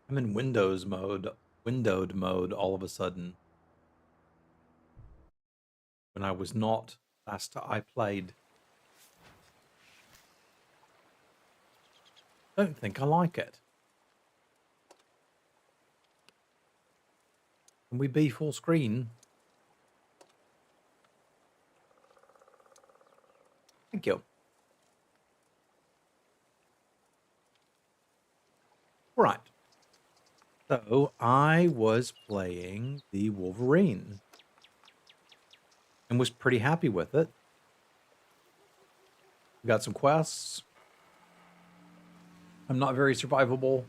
I'm in windowed mode all of a sudden when I was not last I played. Don't think I like it. Can we be full screen? Thank you. Right. So I was playing the Wolverine and was pretty happy with it. We got some quests. I'm not very survivable.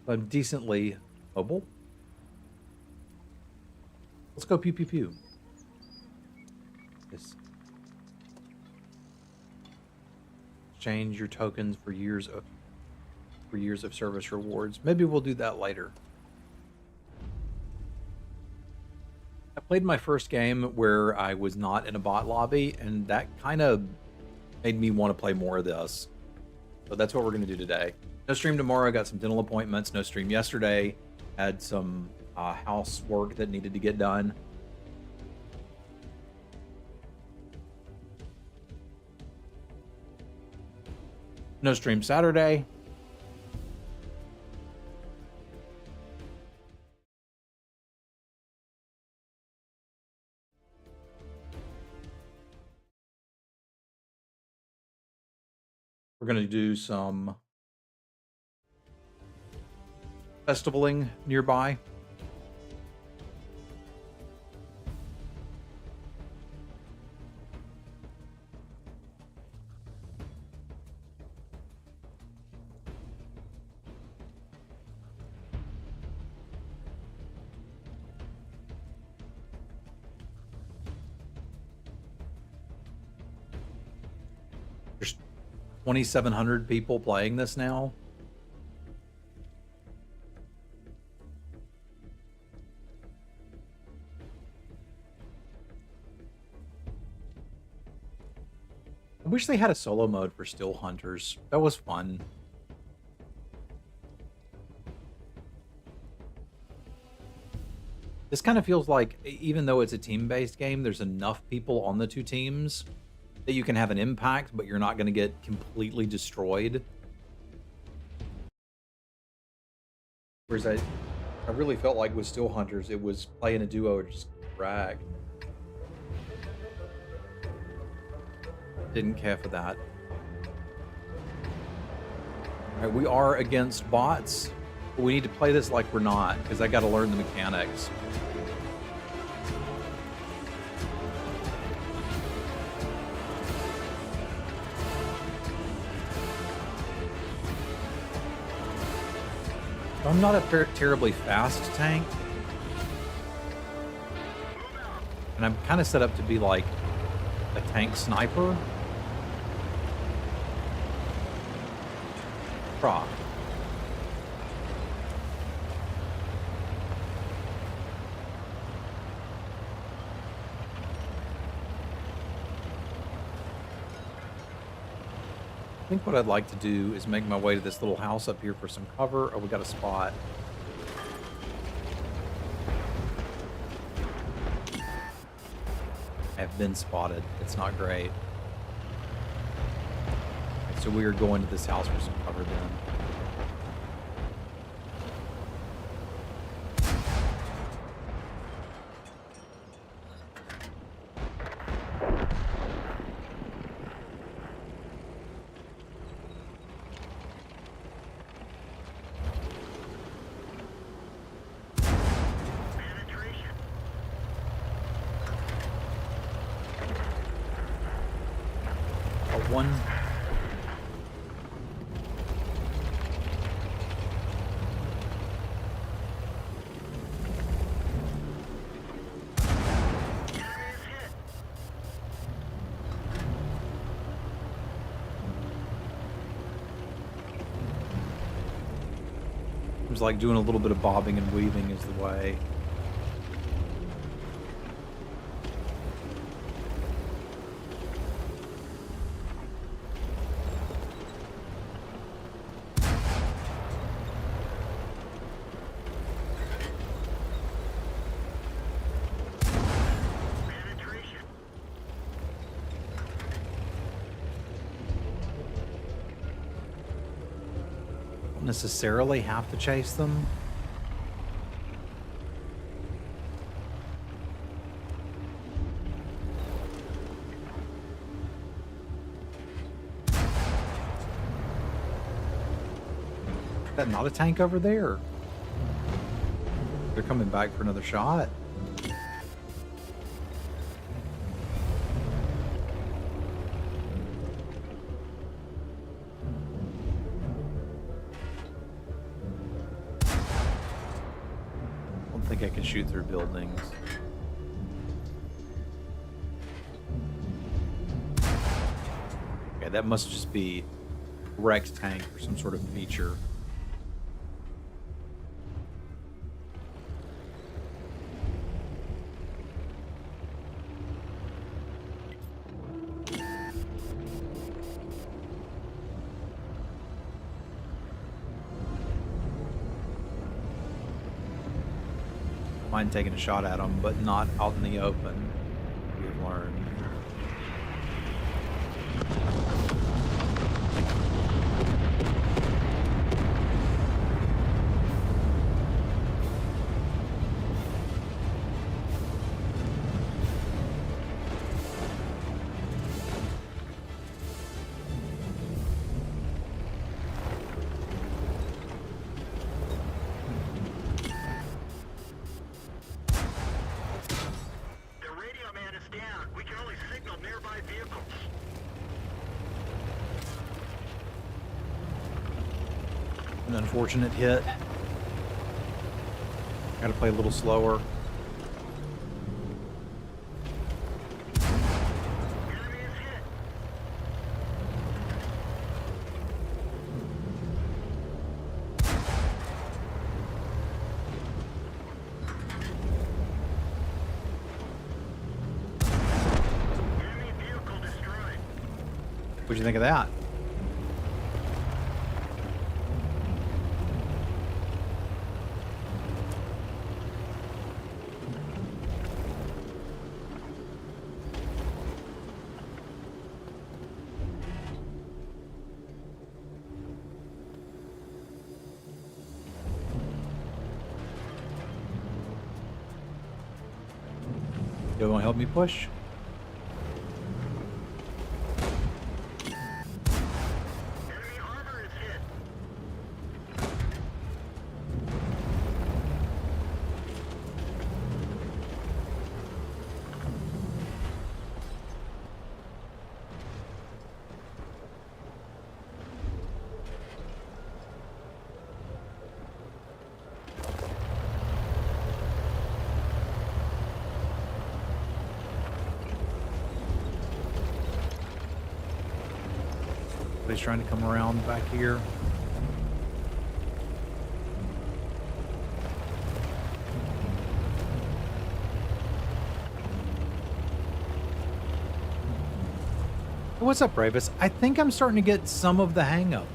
I'm decently mobile. Let's go pew pew pew. This. Exchange your tokens for years of service rewards. Maybe we'll do that later. I played my first game where I was not in a bot lobby, and that kind of made me want to play more of this. So that's what we're going to do today. No stream tomorrow. I got some dental appointments. No stream yesterday. Had some housework that needed to get done. No stream Saturday. We're going to do some festivaling nearby. There's 2,700 people playing this now. I wish they had a solo mode for Still Hunters. That was fun. This kind of feels like, even though it's a team-based game, there's enough people on the two teams that you can have an impact, but you're not going to get completely destroyed. Whereas I really felt like with Still Hunters, it was playing a duo or just drag. Didn't care for that. All right, we are against bots, but we need to play this like we're not, because I got to learn the mechanics. I'm not a terribly fast tank. And I'm kind of set up to be like a tank sniper. Proc. I think what I'd like to do is make my way to this little house up here for some cover. Oh, we got a spot. I've been spotted. It's not great. So we are going to this house for some cover then. One. Seems like doing a little bit of bobbing and weaving is the way. don't necessarily have to chase them. Is that not a tank over there? They're coming back for another shot. I don't think I can shoot through buildings. Okay, that must just be wrecked tank or some sort of feature. Mind taking a shot at them, but not out in the open. We've learned. An unfortunate hit. Gotta play a little slower. What'd you think of that? You want to help me push? Enemy armor is hit. He's trying to come around back here. What's up, Bravis? I think I'm starting to get some of the hang of it.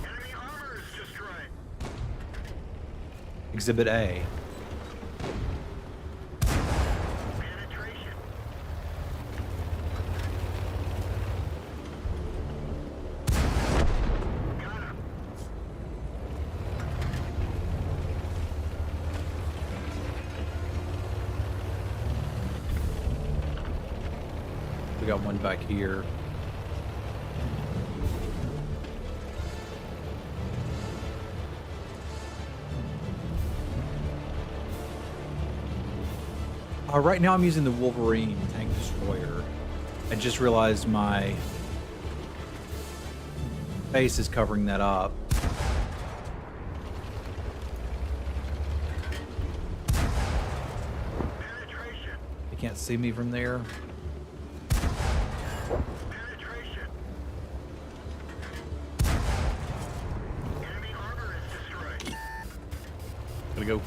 Enemy armor is destroyed. Exhibit A. Penetration. Got him. We got one back here. Right now I'm using the Wolverine tank destroyer. I just realized my face is covering that up. Penetration. You can't see me from there. Penetration. Enemy armor is destroyed. Gotta go.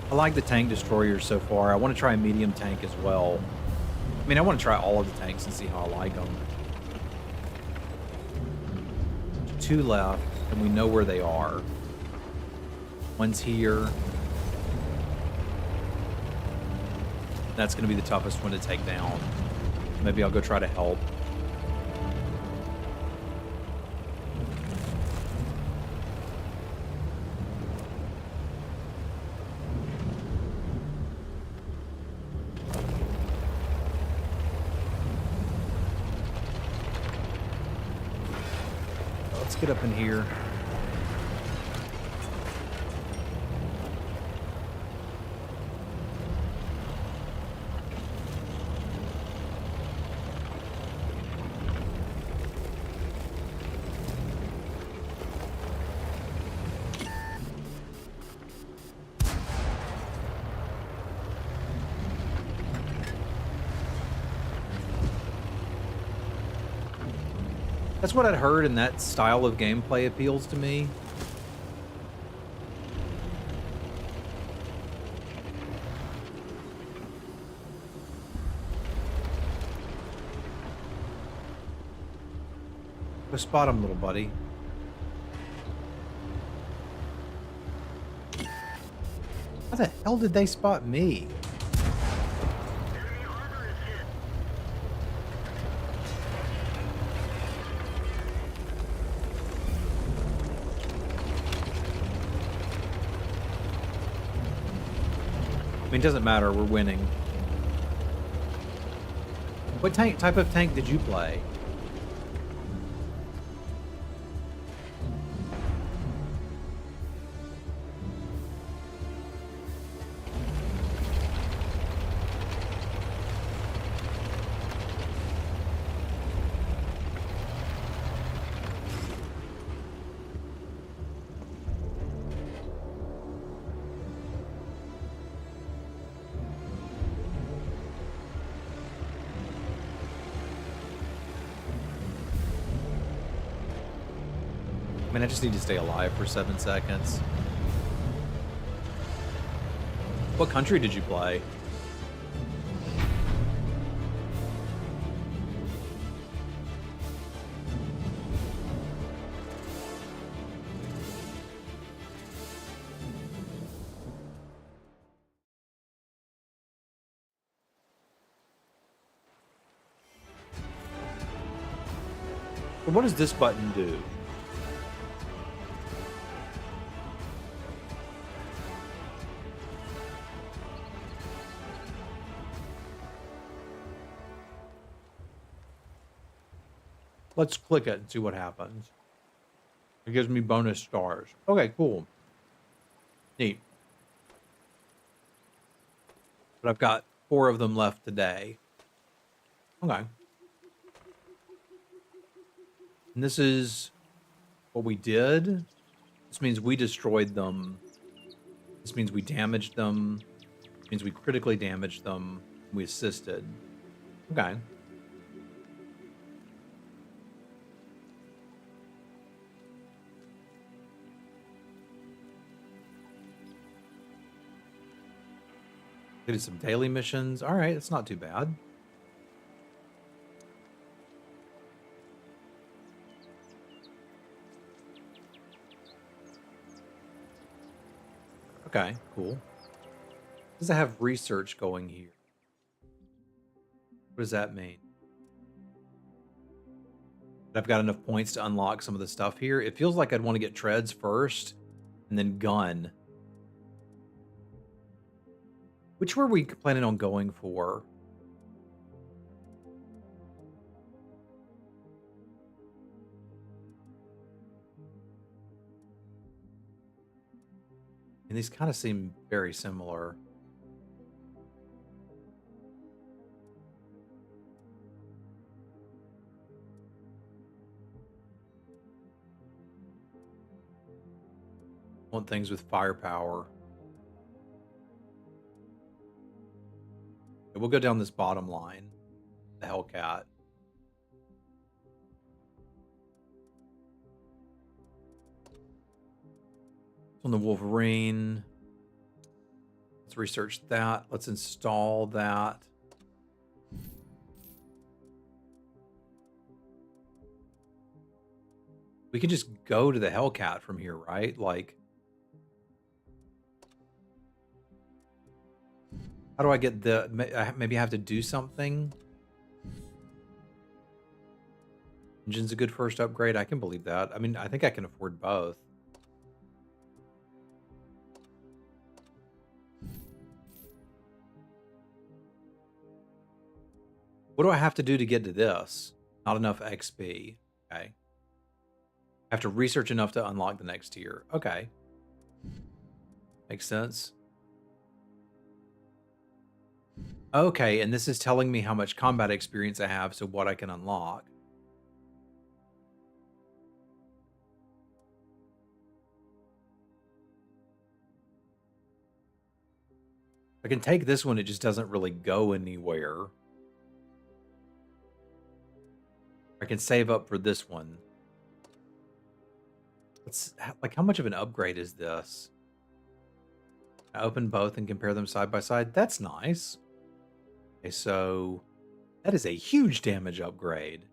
I like the tank destroyers so far. I want to try a medium tank as well. I mean, I want to try all of the tanks and see how I like them. 2 left, and we know where they are. One's here. That's going to be the toughest one to take down. Maybe I'll go try to help. Let's get up in here. That's what I'd heard, and that style of gameplay appeals to me. Go spot him, little buddy. How the hell did they spot me? Enemy armor is hit. I mean, it doesn't matter. We're winning. What type of tank did you play? I mean, I just need to stay alive for 7 seconds. What country did you play? But what does this button do? Let's click it and see what happens. It gives me bonus stars. Okay, cool. Neat. But I've got 4 of them left today. Okay. And this is what we did. This means we destroyed them. This means we damaged them. This means we critically damaged them. We assisted. Okay. Did some daily missions. All right, it's not too bad. Okay, cool. Does it have research going here? What does that mean? That I've got enough points to unlock some of the stuff here. It feels like I'd want to get treads first and then gun. Which were we planning on going for? And these kind of seem very similar. Want things with firepower. We'll go down this bottom line, the Hellcat. On the Wolverine. Let's research that. Let's install that. We can just go to the Hellcat from here, right? Like, How do I get the... Maybe I have to do something? Engine's a good first upgrade. I can believe that. I mean, I think I can afford both. What do I have to do to get to this? Not enough XP. Okay. I have to research enough to unlock the next tier. Okay. Makes sense. Okay, and this is telling me how much combat experience I have, so what I can unlock. I can take this one, it just doesn't really go anywhere. I can save up for this one. Let's, like, how much of an upgrade is this? I open both and compare them side by side. That's nice. Okay, so that is a huge damage upgrade.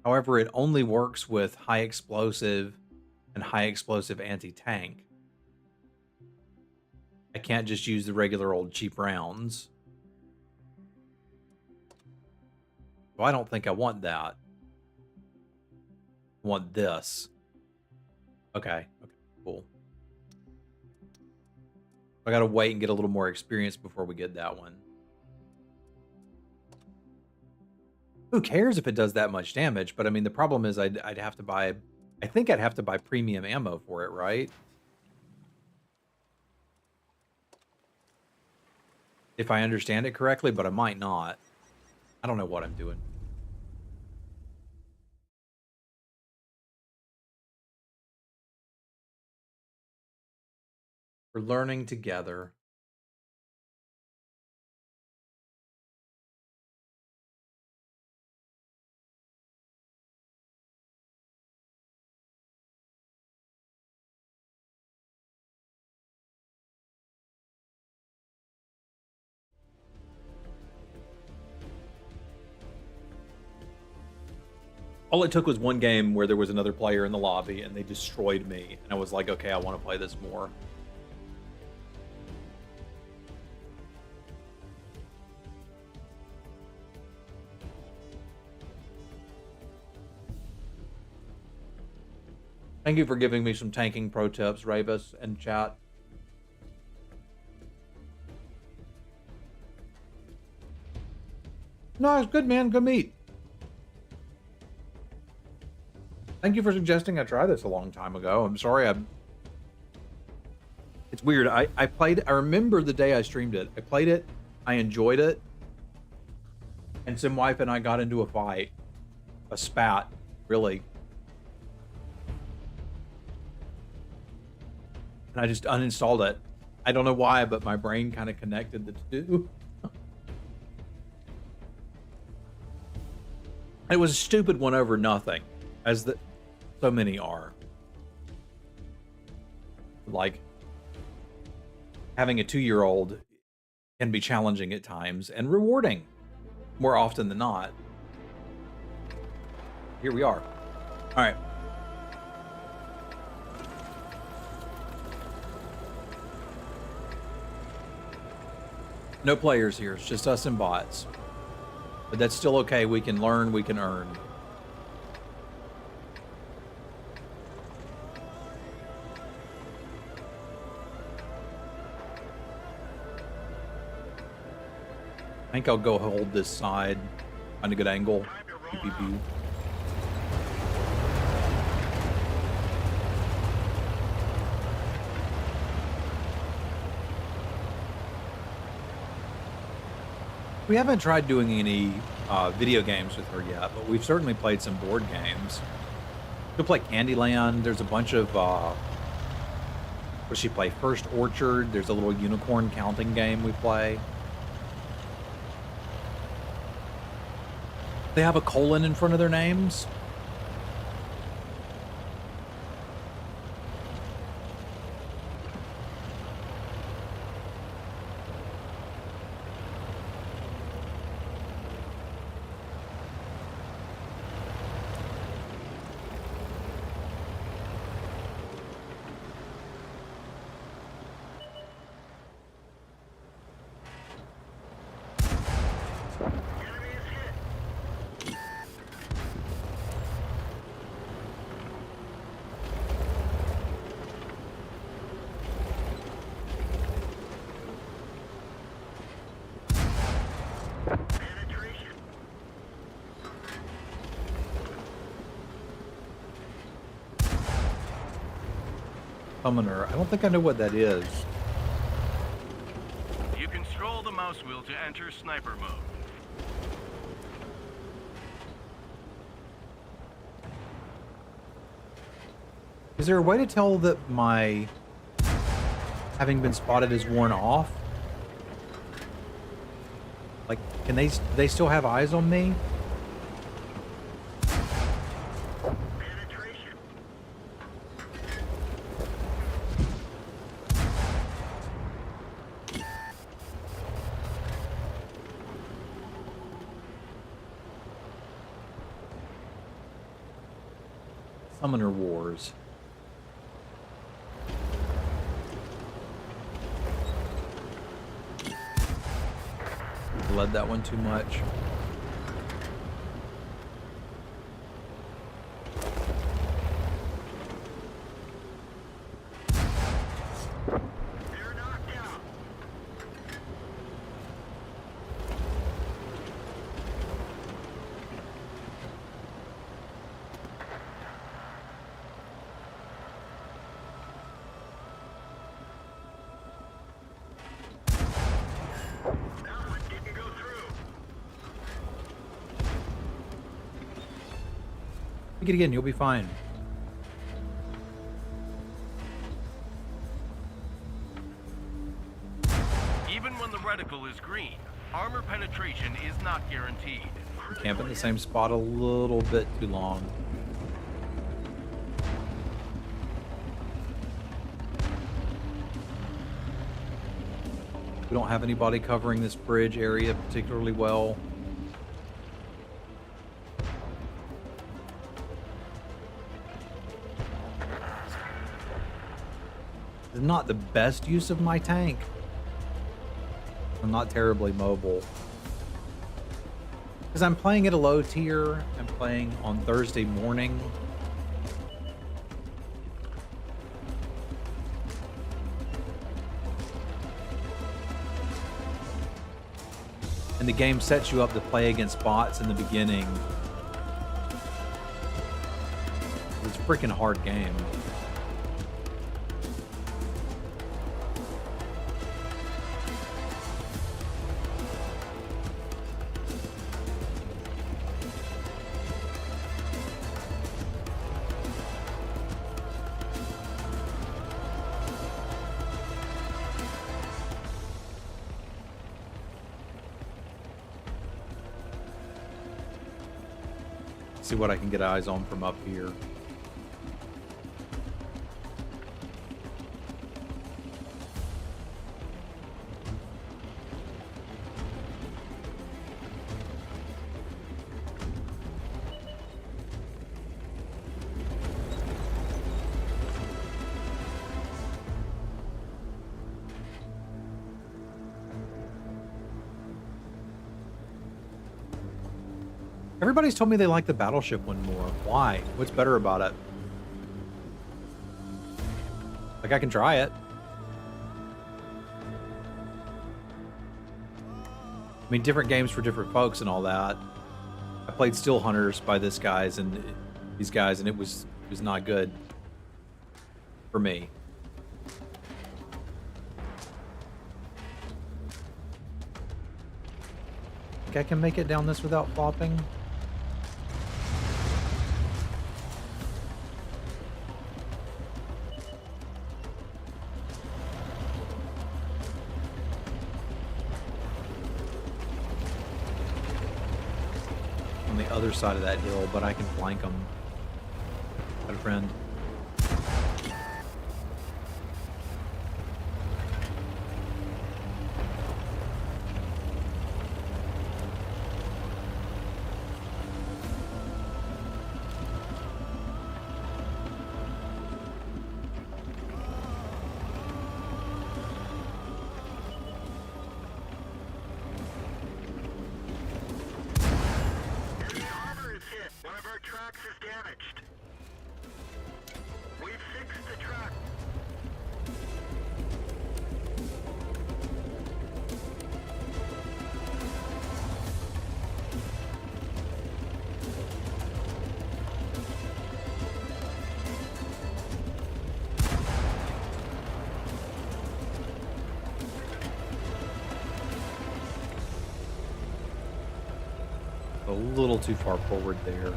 However, it only works with high explosive and high explosive anti-tank. I can't just use the regular old cheap rounds. So I don't think I want that. I want this. Okay. Okay, cool. I gotta wait and get a little more experience before we get that one. Who cares if it does that much damage? But I mean, the problem is I'd have to buy... I think I'd have to buy premium ammo for it, right? If I understand it correctly, but I might not. I don't know what I'm doing. We're learning together. All it took was one game where there was another player in the lobby and they destroyed me. And I was like, okay, I want to play this more. Thank you for giving me some tanking pro tips, Ravis, and chat. No, it's good, man. Good meat. Thank you for suggesting I try this a long time ago. I'm sorry. It's weird. I remember the day I streamed it. I played it. I enjoyed it. And Simwife and I got into a fight. A spat, really. And I just uninstalled it. I don't know why, but my brain kind of connected the two. It was a stupid one over nothing, as so many are. Like, having a 2-year-old can be challenging at times and rewarding more often than not. Here we are. All right. No players here. It's just us and bots. But that's still okay. We can learn. We can earn. I think I'll go hold this side. Find a good angle. PPP. We haven't tried doing any video games with her yet, but we've certainly played some board games. She'll play Candyland. There's a bunch of... what does she play? First Orchard. There's a little unicorn counting game we play. They have a colon in front of their names. Summoner. I don't think I know what that is. You can scroll the mouse wheel to enter sniper mode. Is there a way to tell that my having been spotted is worn off? Like, can they still have eyes on me? Penetration. Summoner Wars. Led that one too much. They're knocked out. That one didn't go through. Pick it again, you'll be fine. Even when the reticle is green, armor penetration is not guaranteed. Camp in the same spot a little bit too long. We don't have anybody covering this bridge area particularly well. This is not the best use of my tank. I'm not terribly mobile. Because I'm playing at a low tier. I'm playing on Thursday morning. And the game sets you up to play against bots in the beginning. It's a freaking hard game. See what I can get eyes on from up here. Everybody's told me they like the battleship one more. Why? What's better about it? Like, I can try it. I mean, different games for different folks and all that. I played Steel Hunters by these guys and it was not good for me. Think I can make it down this without flopping? On the other side of that hill, but I can flank them. Got a friend. Enemy armor is hit. One of our tracks is damaged. A little too far forward there.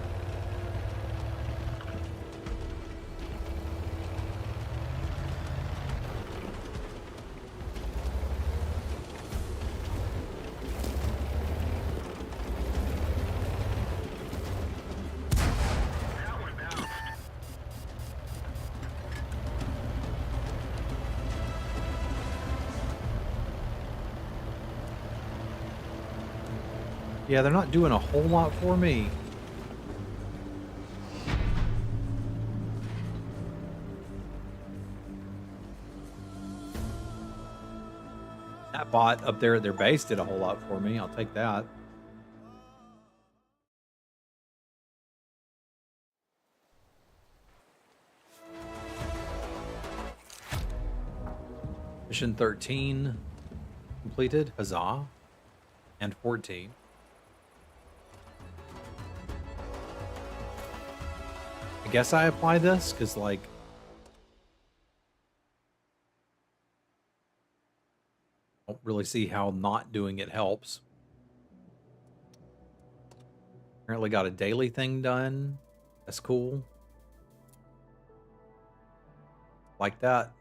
That one bounced. Yeah, they're not doing a whole lot for me. That bot up there at their base did a whole lot for me. I'll take that. Mission 13 completed. Huzzah. And 14. I guess I apply this because, like, I don't really see how not doing it helps. Apparently got a daily thing done. That's cool. Like that.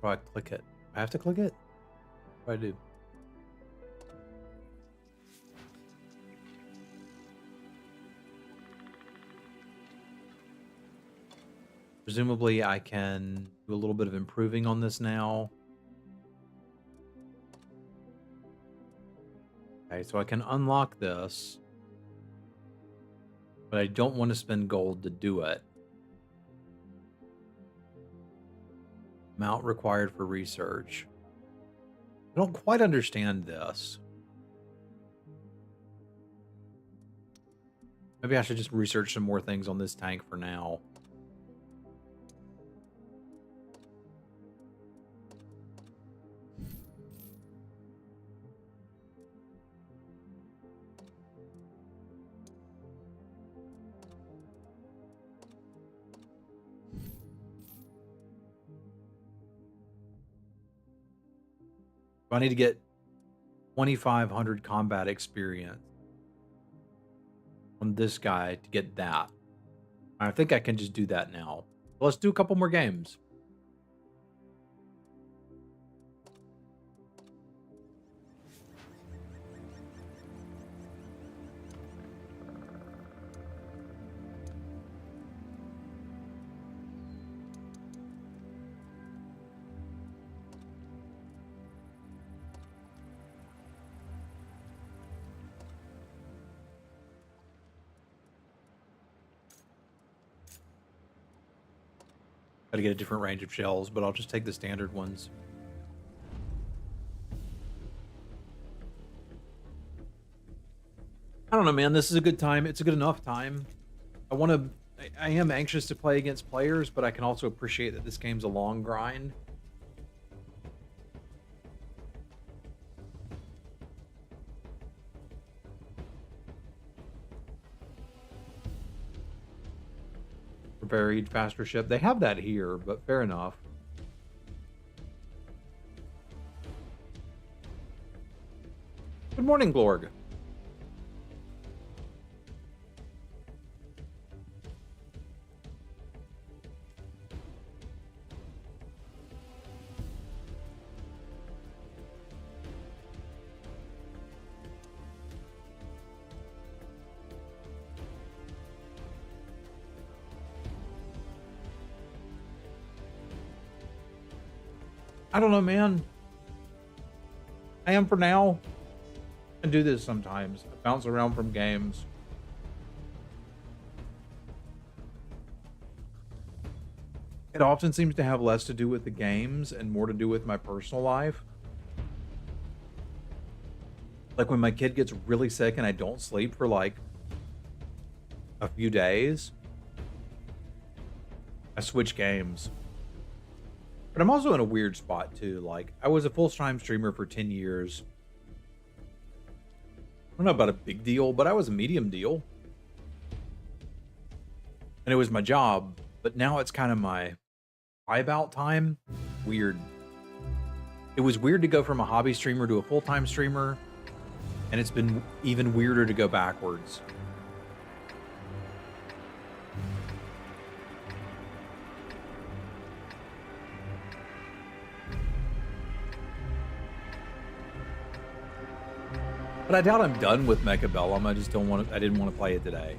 How do I click it? I have to click it? What do I do? Presumably I can do a little bit of improving on this now. Okay, so I can unlock this. But I don't want to spend gold to do it. Amount required for research. I don't quite understand this. Maybe I should just research some more things on this tank for now. I need to get 2,500 combat experience on this guy to get that. I think I can just do that now. Let's do a couple more games. Gotta get a different range of shells, but I'll just take the standard ones. I don't know, man. This is a good time. It's a good enough time. I am anxious to play against players, but I can also appreciate that this game's a long grind. Varied faster ship. They have that here, but fair enough. Good morning, Glorg. I don't know, man. I am for now. I do this sometimes. I bounce around from games. It often seems to have less to do with the games and more to do with my personal life. Like when my kid gets really sick and I don't sleep for like a few days, I switch games. But I'm also in a weird spot too. Like, I was a full-time streamer for 10 years. I don't know about a big deal, but I was a medium deal. And it was my job, but now it's kind of my vibe out time. Weird. It was weird to go from a hobby streamer to a full-time streamer. And it's been even weirder to go backwards. But I doubt I'm done with Mechabellum. I just don't want to, I didn't want to play it today.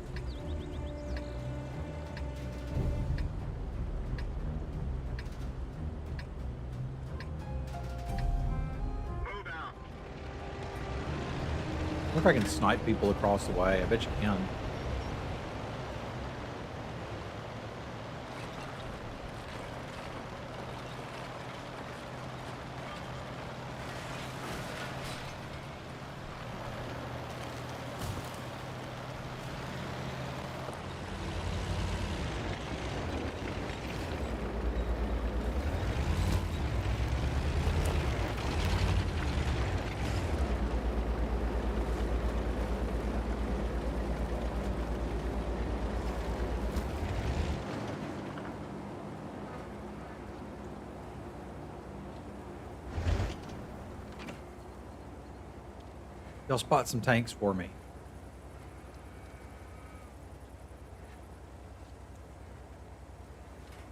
Move out. I wonder if I can snipe people across the way. I bet you can. Y'all spot some tanks for me.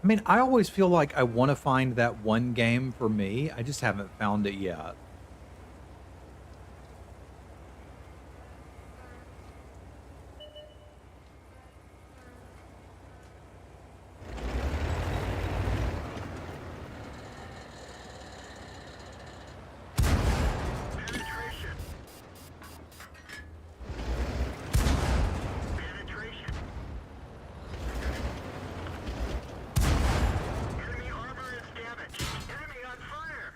I mean, I always feel like I want to find that one game for me. I just haven't found it yet. Penetration. Penetration. Enemy armor is damaged. Enemy on fire.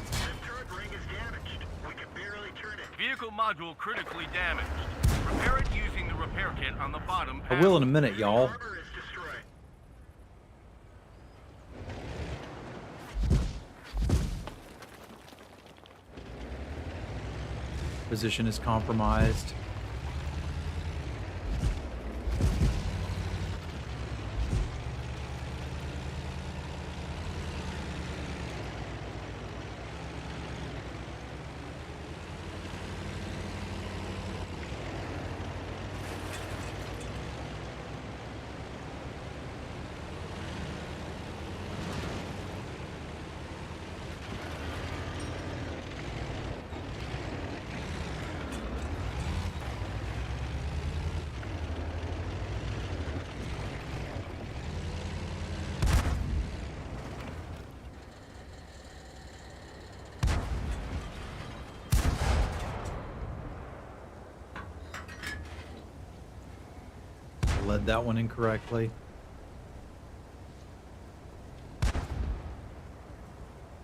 This turret ring is damaged. We can barely turn it. Vehicle module critically damaged. Repair it using the repair kit on the bottom I panel. will in a minute, y'all. Armor is destroyed. Position is compromised. Led that one incorrectly.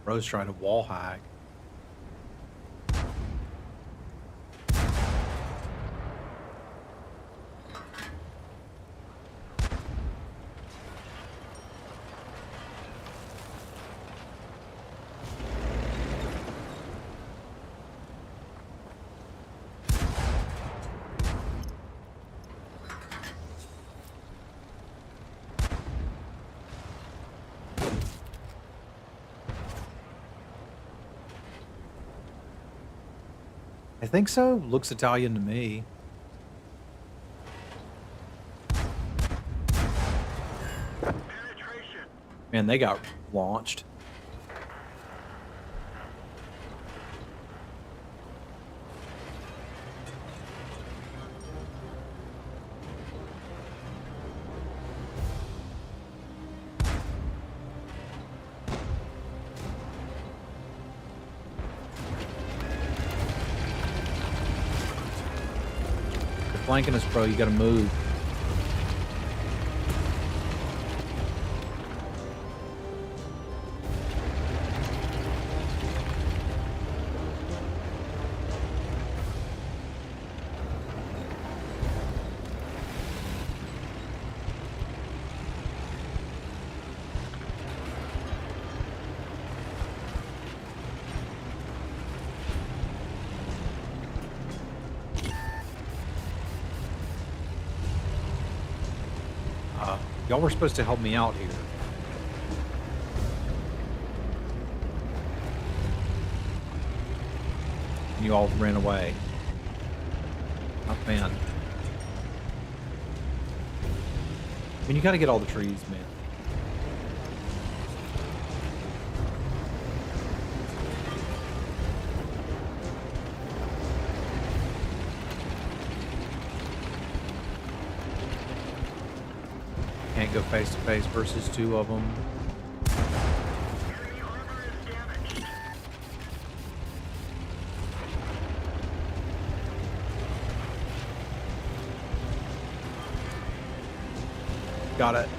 Bro's trying to wall hack. I think so. Looks Italian to me. Penetration. Man, they got launched. They're flanking us, bro. You gotta move. Y'all were supposed to help me out here. And you all ran away. Not a fan. I mean, you gotta get all the trees, man. Can't go face to face versus two of them. Enemy armor is damaged. Got it.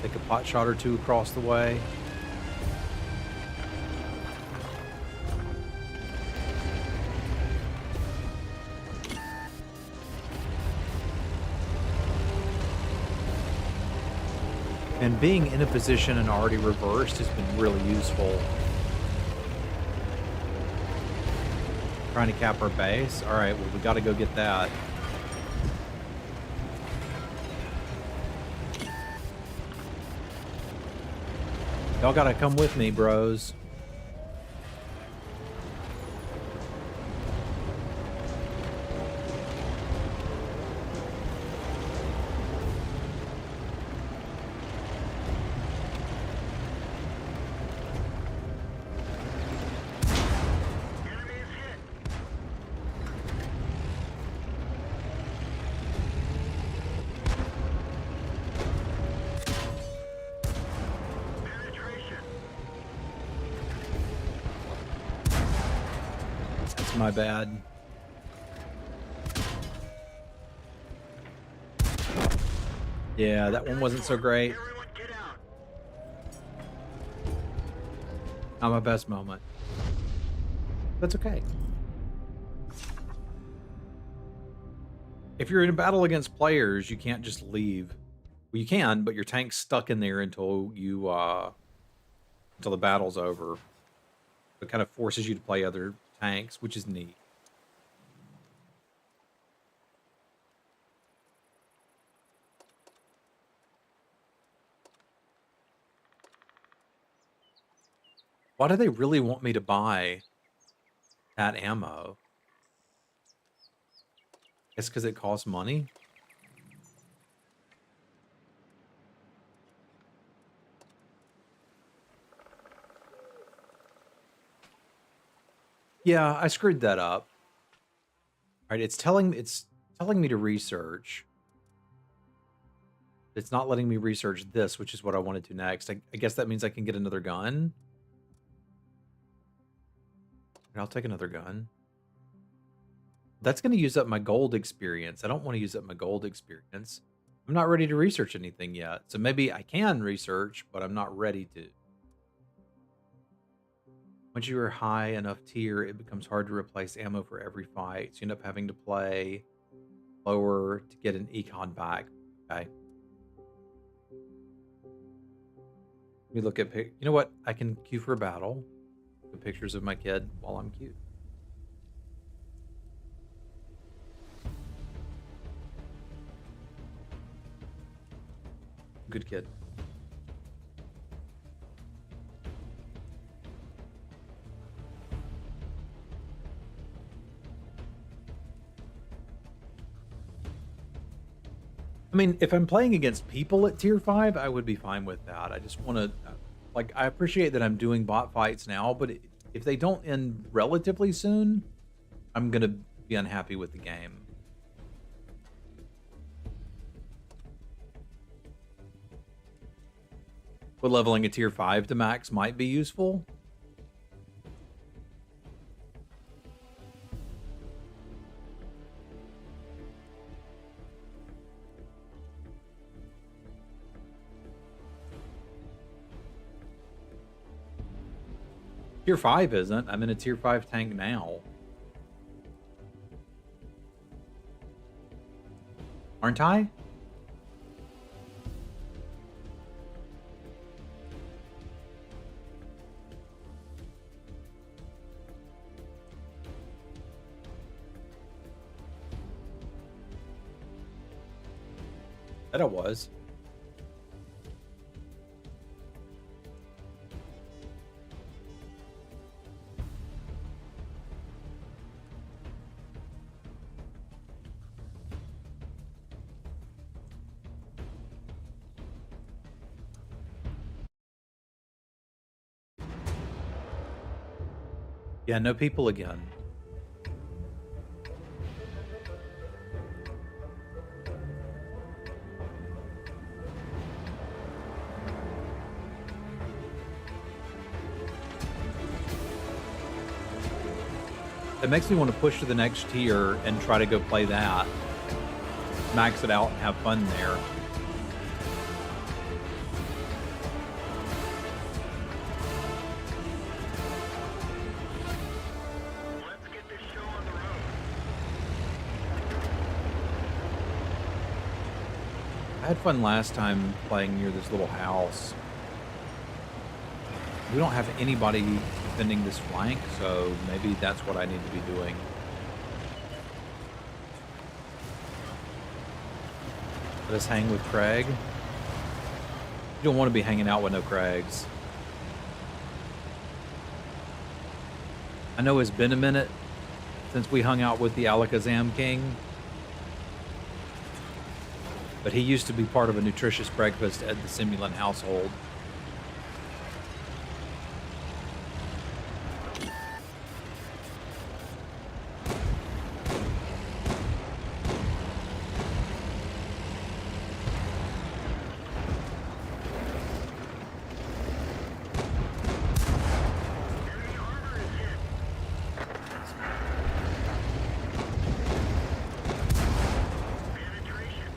Take a pot shot or two across the way. And being in a position and already reversed has been really useful. Trying to cap our base. All right, well, we got to go get that. Y'all got to come with me, bros. Enemy is hit. Penetration. That's my bad. Yeah, that one wasn't so great. Everyone get out. Not my best moment. That's okay. If you're in a battle against players, you can't just leave. Well, you can, but your tank's stuck in there until you until the battle's over. It kind of forces you to play other tanks, which is neat. Why do they really want me to buy that ammo? It's because it costs money. Yeah, I screwed that up. All right, it's telling me to research. It's not letting me research this, which is what I wanted to next. I guess that means I can get another gun. I'll take another gun. That's going to use up my gold experience. I don't want to use up my gold experience. I'm not ready to research anything yet. So maybe I can research, but I'm not ready to. Once you are high enough tier, it becomes hard to replace ammo for every fight. So you end up having to play lower to get an econ back. Okay. Let me look at you know what? I can queue for a battle. The pictures of my kid while I'm cute. Good kid. I mean, if I'm playing against people at tier 5, I would be fine with that. I just want to, like, I appreciate that I'm doing bot fights now, but if they don't end relatively soon, I'm going to be unhappy with the game. But leveling a tier 5 to max might be useful. Tier 5 isn't. I'm in a tier 5 tank now. Aren't I? That I was. Yeah, no people again. It makes me want to push to the next tier and try to go play that. Max it out and have fun there. Let's get this show on the road. I had fun last time playing near this little house. We don't have anybody defending this flank, so maybe that's what I need to be doing. Let us hang with Craig. You don't want to be hanging out with no Craigs. I know it's been a minute since we hung out with the Alakazam King, but he used to be part of a nutritious breakfast at the Semulin household. Enemy armor is hit. Penetration.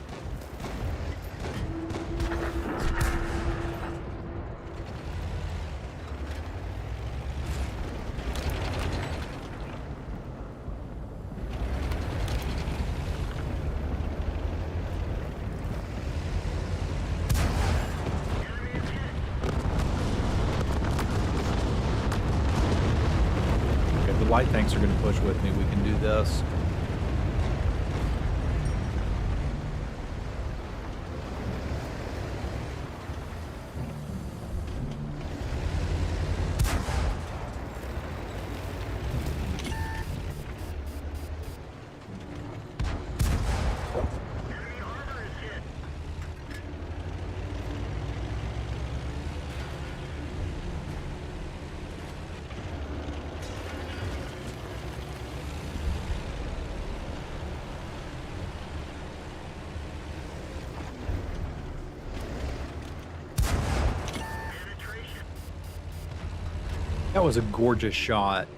Enemy is hit. If the light tanks are going to push with me, we can do this. Enemy armor is hit. Penetration. That was a gorgeous shot.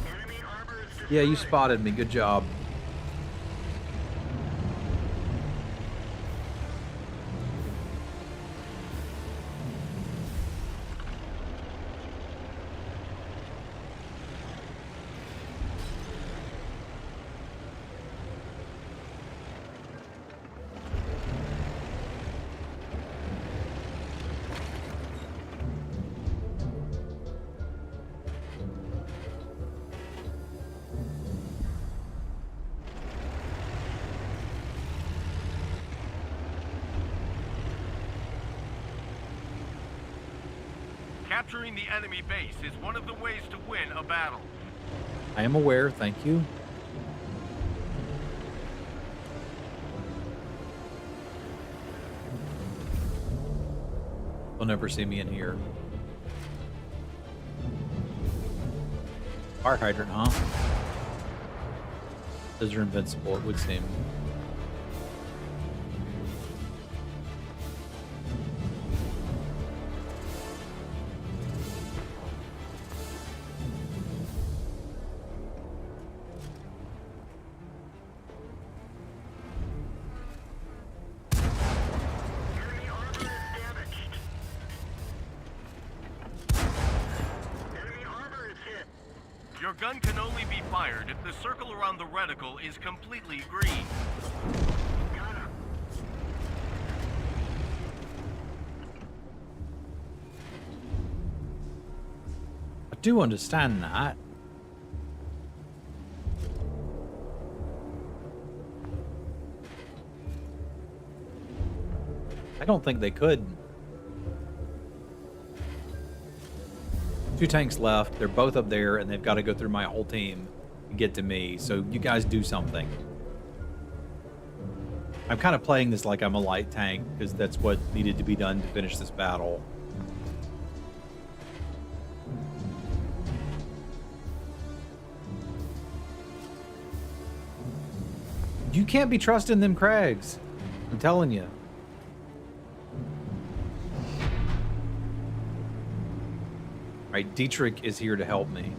Enemy armor is destroyed. Yeah, you spotted me. Good job. Capturing the enemy base is one of the ways to win a battle. I am aware. Thank you. They'll never see me in here. Fire hydrant, huh? Those are invincible, it would seem. Enemy armor is damaged. Enemy armor is hit. Your gun can only be fired if the circle around the reticle is completely green. Got him. I do understand that. I don't think they could. 2 tanks left. They're both up there, and they've got to go through my whole team to get to me. So you guys do something. I'm kind of playing this like I'm a light tank because that's what needed to be done to finish this battle. You can't be trusting them Craigs. I'm telling you. All right, Dietrich is here to help me.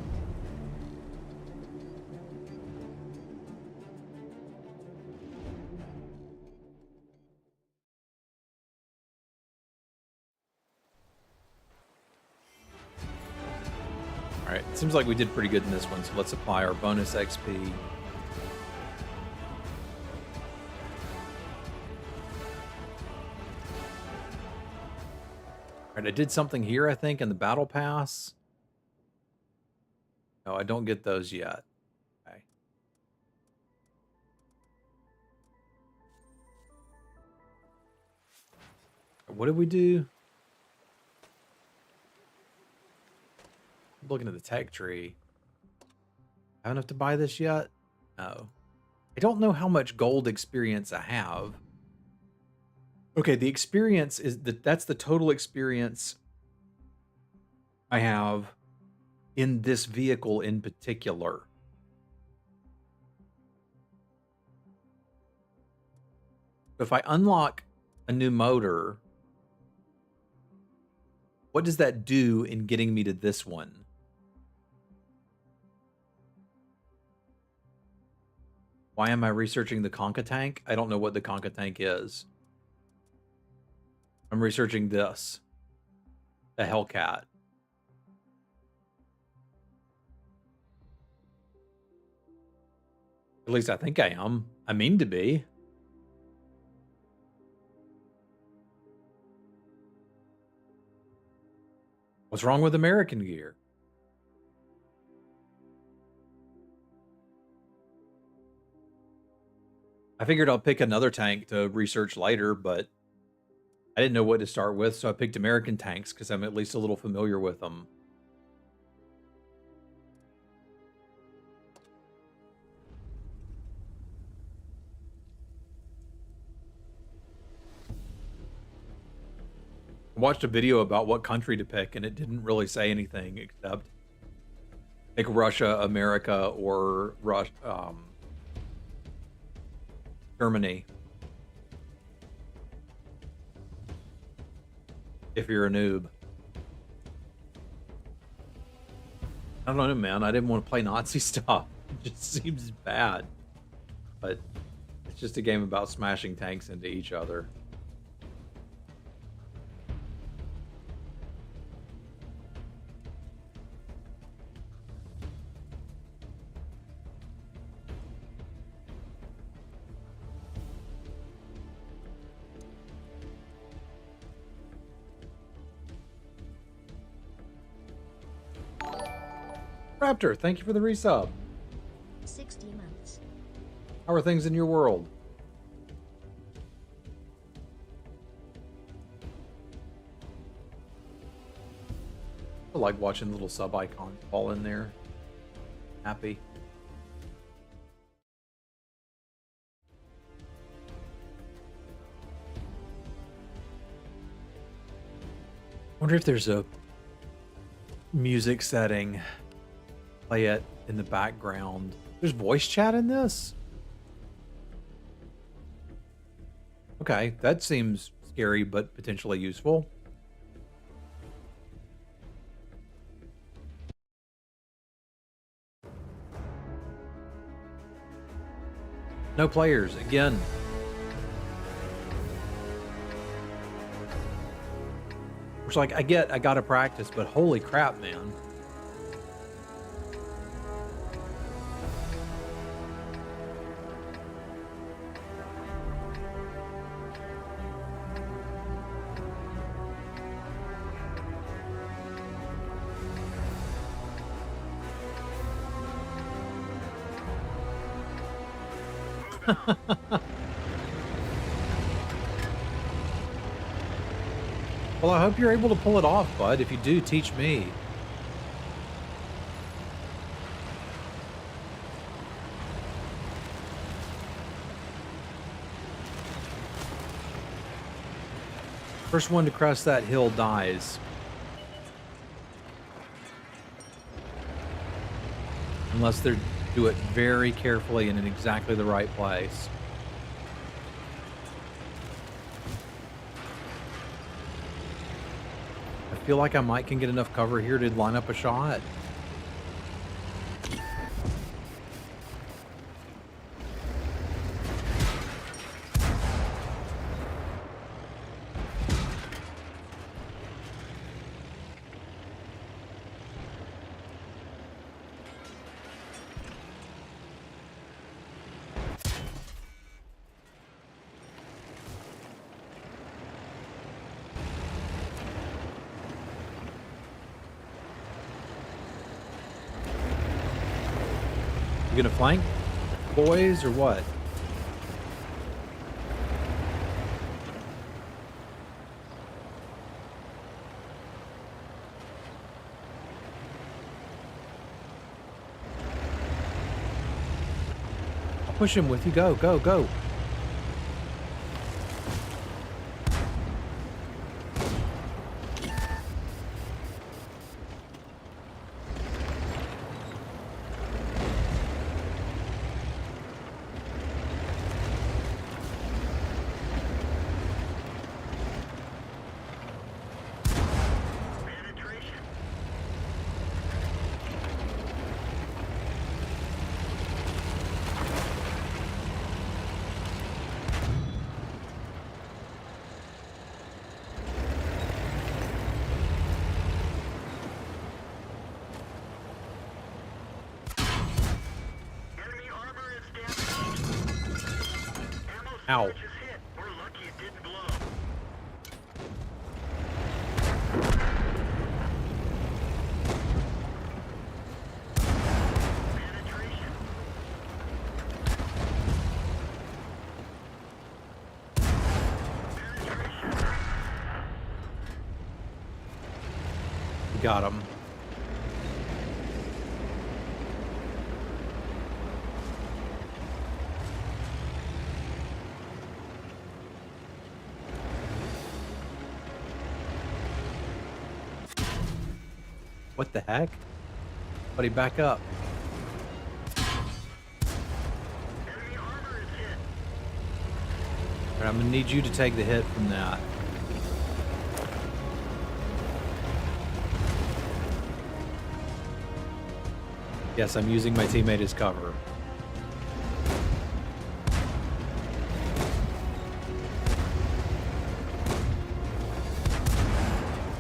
All right, seems like we did pretty good in this one, so let's apply our bonus XP. All right, I did something here, I think, in the battle pass. No, I don't get those yet. Okay. What did we do? I'm looking at the tech tree. Have enough to buy this yet? No. I don't know how much gold experience I have. Okay, the experience is that's the total experience I have in this vehicle in particular. If I unlock a new motor, what does that do in getting me to this one? Why am I researching the Conca tank? I don't know what the Conca tank is. I'm researching this. The Hellcat. At least I think I am. I mean to be. What's wrong with American gear? I figured I'll pick another tank to research later, but I didn't know what to start with, so I picked American tanks because I'm at least a little familiar with them. I watched a video about what country to pick, and it didn't really say anything except pick Russia, America, or Germany. If you're a noob. I don't know, man. I didn't want to play Nazi stuff. It just seems bad. But it's just a game about smashing tanks into each other. Raptor, thank you for the resub. 60 months. How are things in your world? I like watching little sub icons fall in there. Happy. Wonder if there's a music setting. Play it in the background. There's voice chat in this? Okay, that seems scary but potentially useful. No players, again. Which, like, I gotta practice, but holy crap, man. Well, I hope you're able to pull it off, bud. If you do, teach me. First one to crest that hill dies. Unless they do it very carefully and in exactly the right place. I feel like I might can get enough cover here to line up a shot. You gonna flank, boys, or what? I'll push him with you. Go, go, go. Penetration. Enemy armor is damaged. Ammo Ow. storage is hit. We're lucky it didn't blow. Penetration. Penetration. You got him. What the heck? Buddy, back up. Enemy armor is hit. All right, I'm gonna need you to take the hit from that. Yes, I'm using my teammate as cover.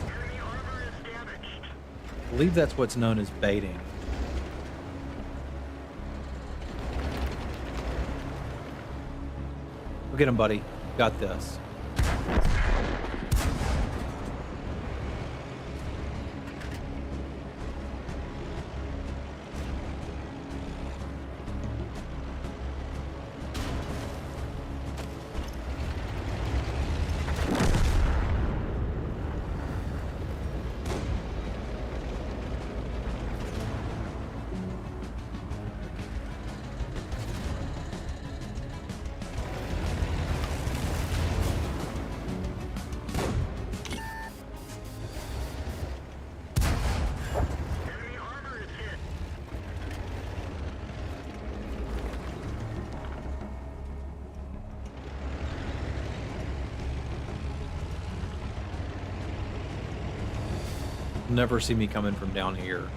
Enemy armor is damaged. I believe that's what's known as baiting. Go get him, buddy. Got this. Enemy armor is hit. Never see me coming from down here.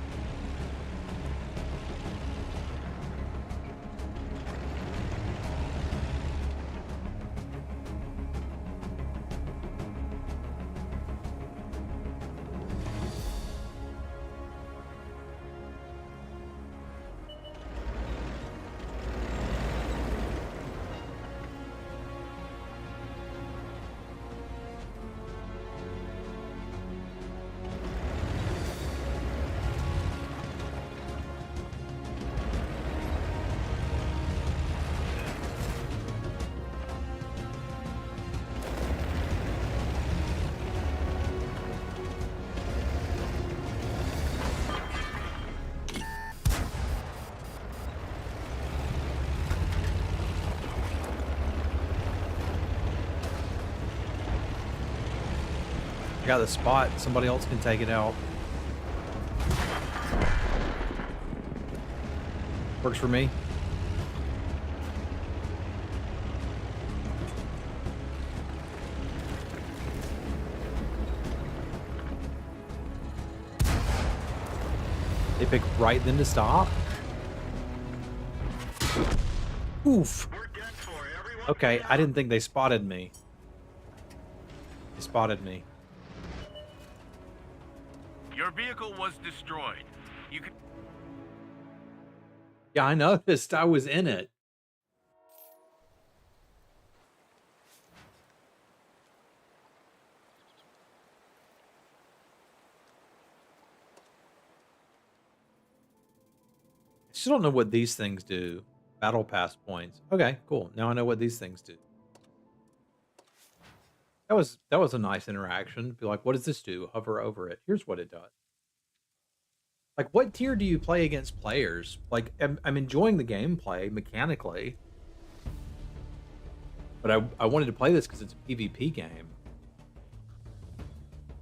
got the spot. Somebody else can take it out. Works for me. They pick right then to stop. Oof. We're done for. Everyone Okay, get I out. didn't think they spotted me. They spotted me. Your vehicle was destroyed. You can Yeah, I noticed. I was in it. I still don't know what these things do. Battle pass points. Okay, cool. Now I know what these things do. That was a nice interaction. Be like, what does this do? Hover over it. Here's what it does. Like, what tier do you play against players? Like, I'm enjoying the gameplay mechanically, but I wanted to play this because it's a PvP game. All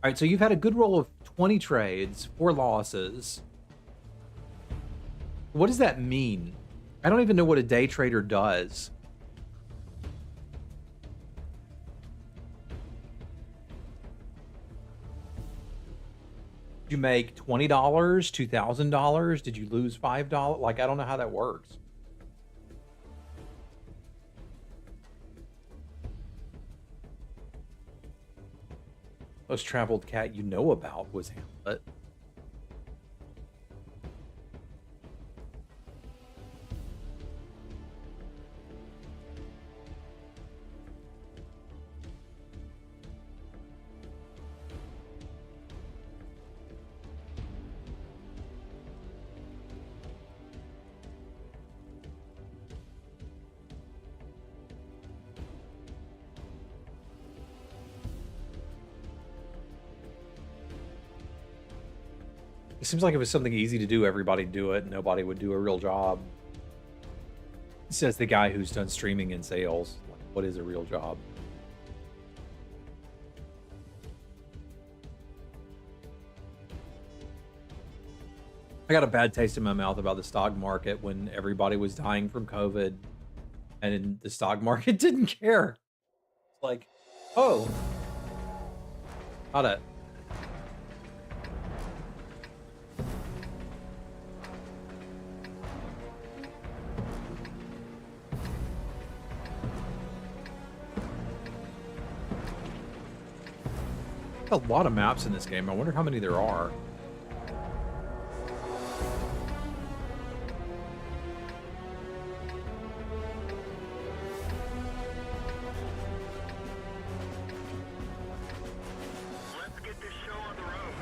right, so you've had a good roll of 20 trades, 4 losses. What does that mean? I don't even know what a day trader does. Did you make $20, $2,000? Did you lose $5? Like, I don't know how that works. Most traveled cat you know about was Hamlet. It seems like if it was something easy to do, everybody'd do it. Nobody would do a real job. Says the guy who's done streaming in sales. Like, what is a real job? I got a bad taste in my mouth about the stock market when everybody was dying from COVID and the stock market didn't care. It's like, oh, got it. A lot of maps in this game. I wonder how many there are. Let's get this show on the road.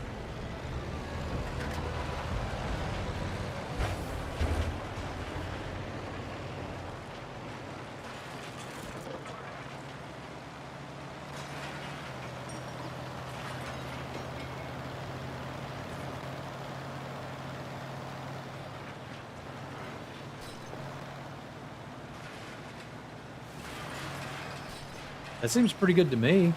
That seems pretty good to me.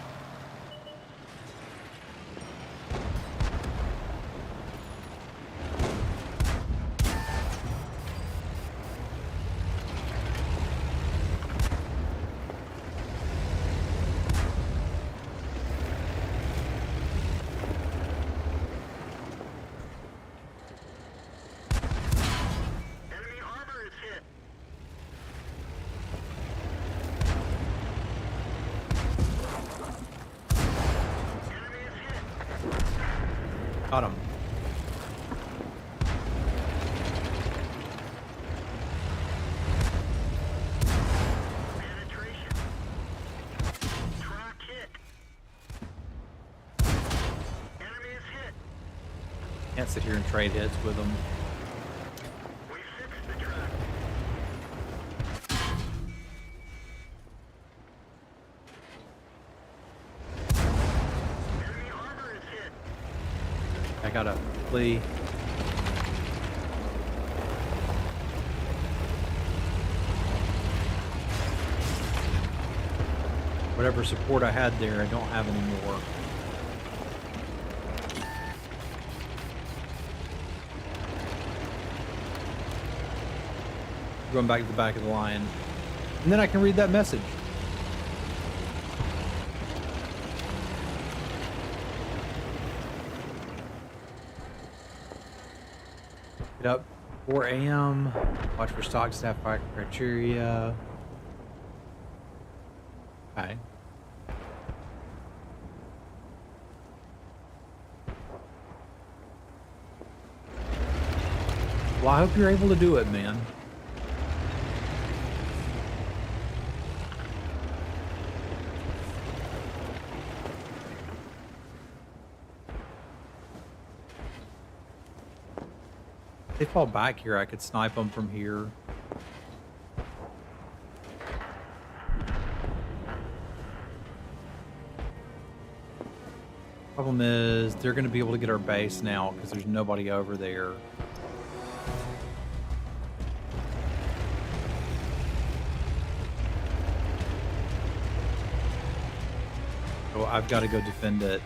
Enemy armor is hit. Enemy is hit. Got him. Penetration. Track hit. Enemy is hit. Can't sit here and trade hits with them. We fixed the track. Enemy armor is hit. I gotta flee. Whatever support I had there, I don't have anymore. going back to the back of the line. And then I can read that message. Get up 4 a.m. Watch for stock staff criteria. Okay. Well, I hope you're able to do it, man. If they fall back here, I could snipe them from here. Problem is, they're going to be able to get our base now because there's nobody over there. So I've got to go defend it.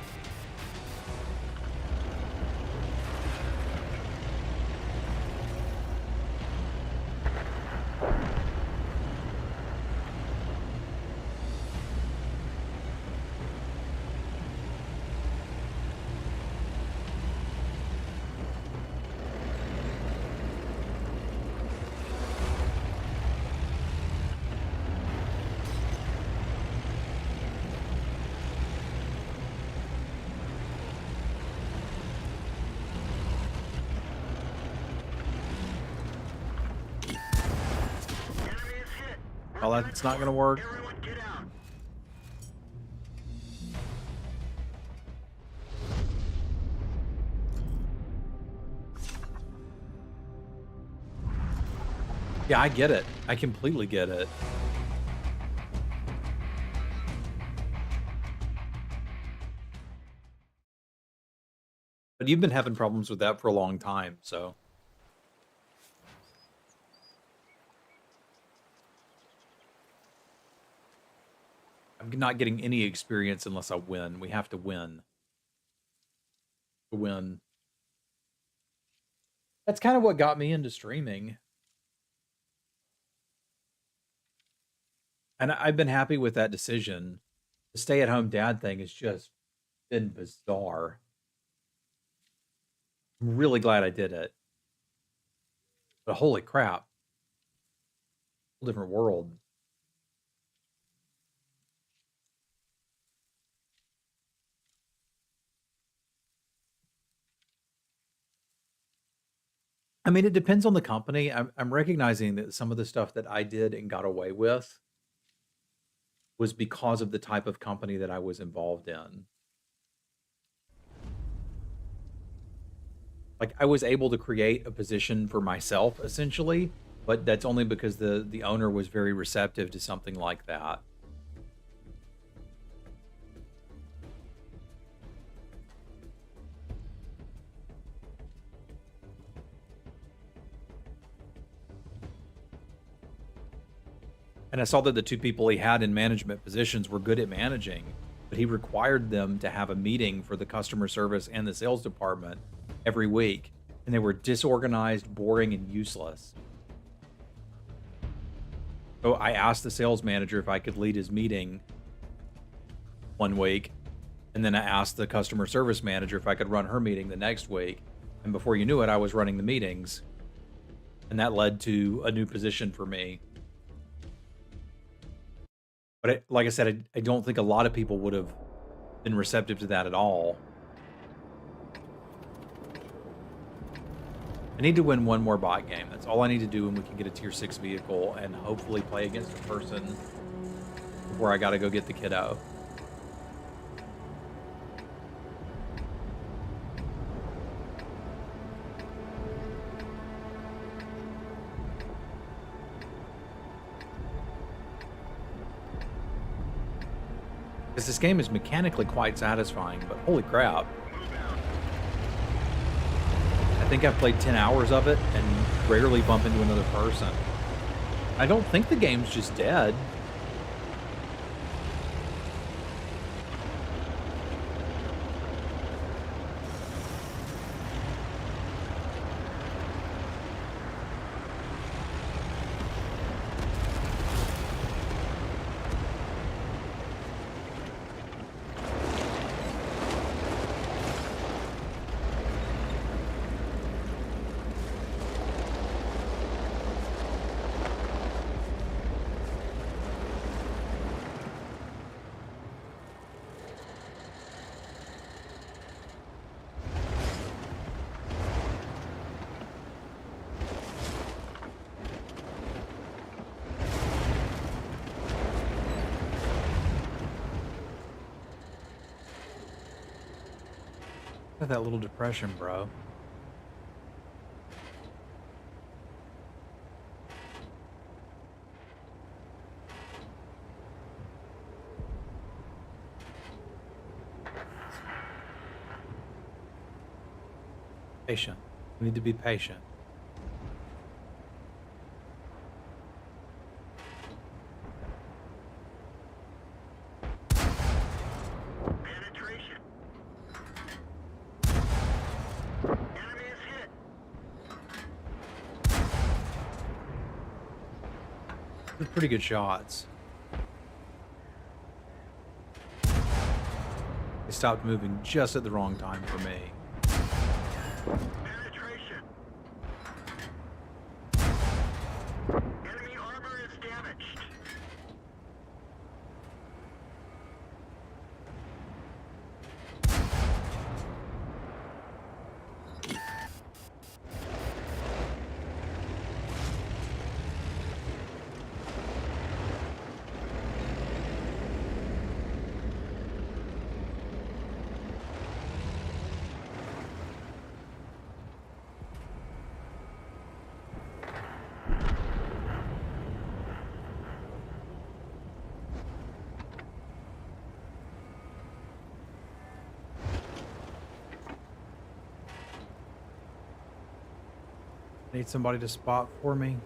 Enemy is hit. Well, that's not going to work. Everyone get out. Yeah, I get it. I completely get it. But you've been having problems with that for a long time, so. I'm not getting any experience unless I win. We have to win. To win. That's kind of what got me into streaming. And I've been happy with that decision. The stay-at-home dad thing has just been bizarre. I'm really glad I did it. But holy crap. Whole different world. I mean, it depends on the company. I'm recognizing that some of the stuff that I did and got away with was because of the type of company that I was involved in. Like, I was able to create a position for myself, essentially, but that's only because the owner was very receptive to something like that. And I saw that the two people he had in management positions were good at managing, but he required them to have a meeting for the customer service and the sales department every week, and they were disorganized, boring, and useless. So I asked the sales manager if I could lead his meeting one week, and then I asked the customer service manager if I could run her meeting the next week, and before you knew it, I was running the meetings, and that led to a new position for me. But like I said, I don't think a lot of people would have been receptive to that at all. I need to win one more bot game. That's all I need to do, and we can get a tier 6 vehicle and hopefully play against a person before I got to go get the kiddo. Because this game is mechanically quite satisfying, but holy crap. I think I've played 10 hours of it and rarely bump into another person. I don't think the game's just dead. Look at that little depression, bro. Patient. We need to be patient. Penetration. Enemy is hit. They're pretty good shots. They stopped moving just at the wrong time for me. Penetration. Enemy armor is damaged. Need somebody to spot for me.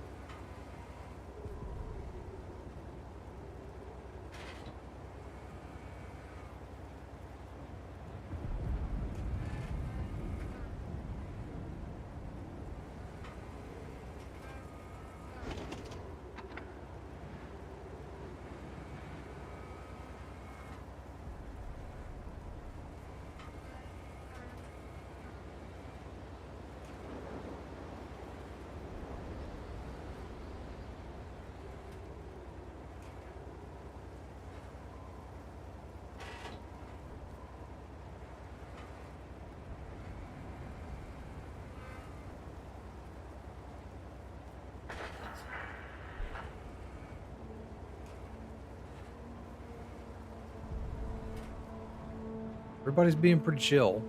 Everybody's being pretty chill.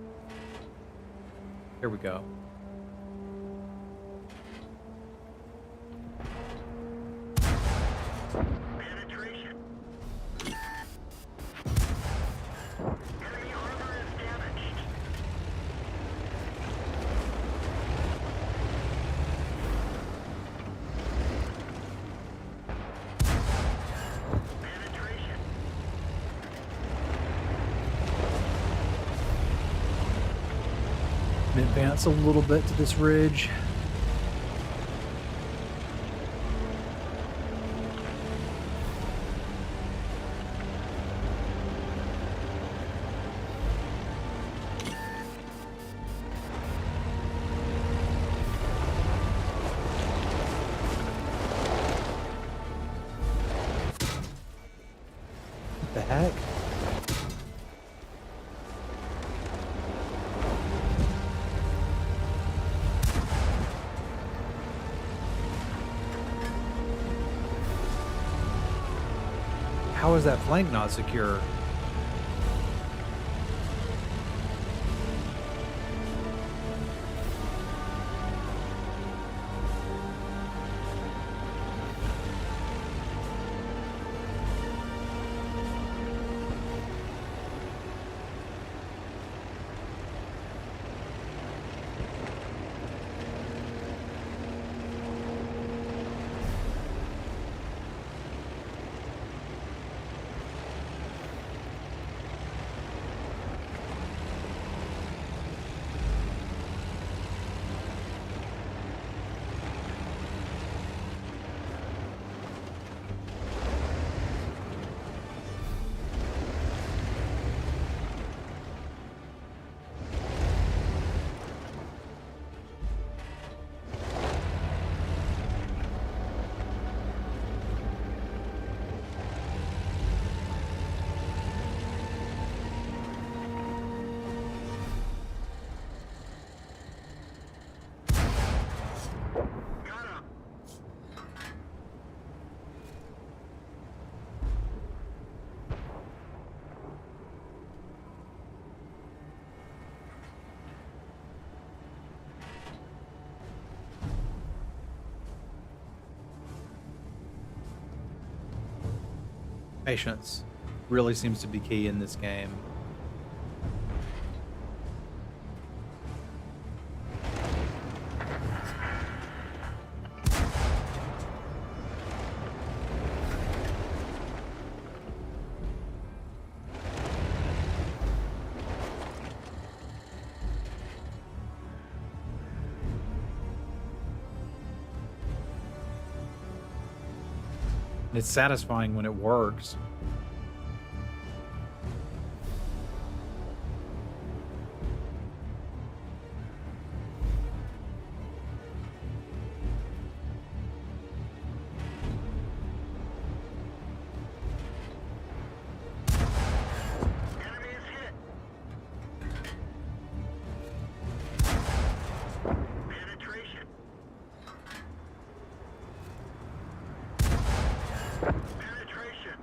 Here we go. Penetration. Enemy armor is damaged. Penetration. Advance a little bit to this ridge. What the heck? How is that flank not secure? Patience really seems to be key in this game. And it's satisfying when it works. Enemy is hit. Penetration. Penetration.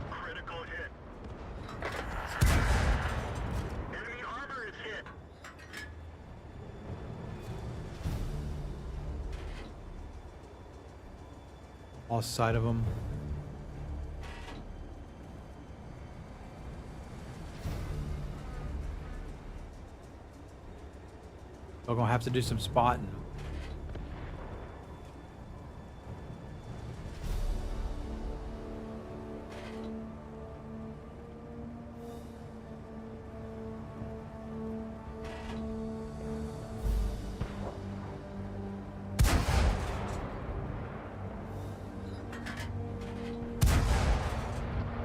Critical hit. Enemy armor is hit. Lost sight of them. We're gonna have to do some spotting.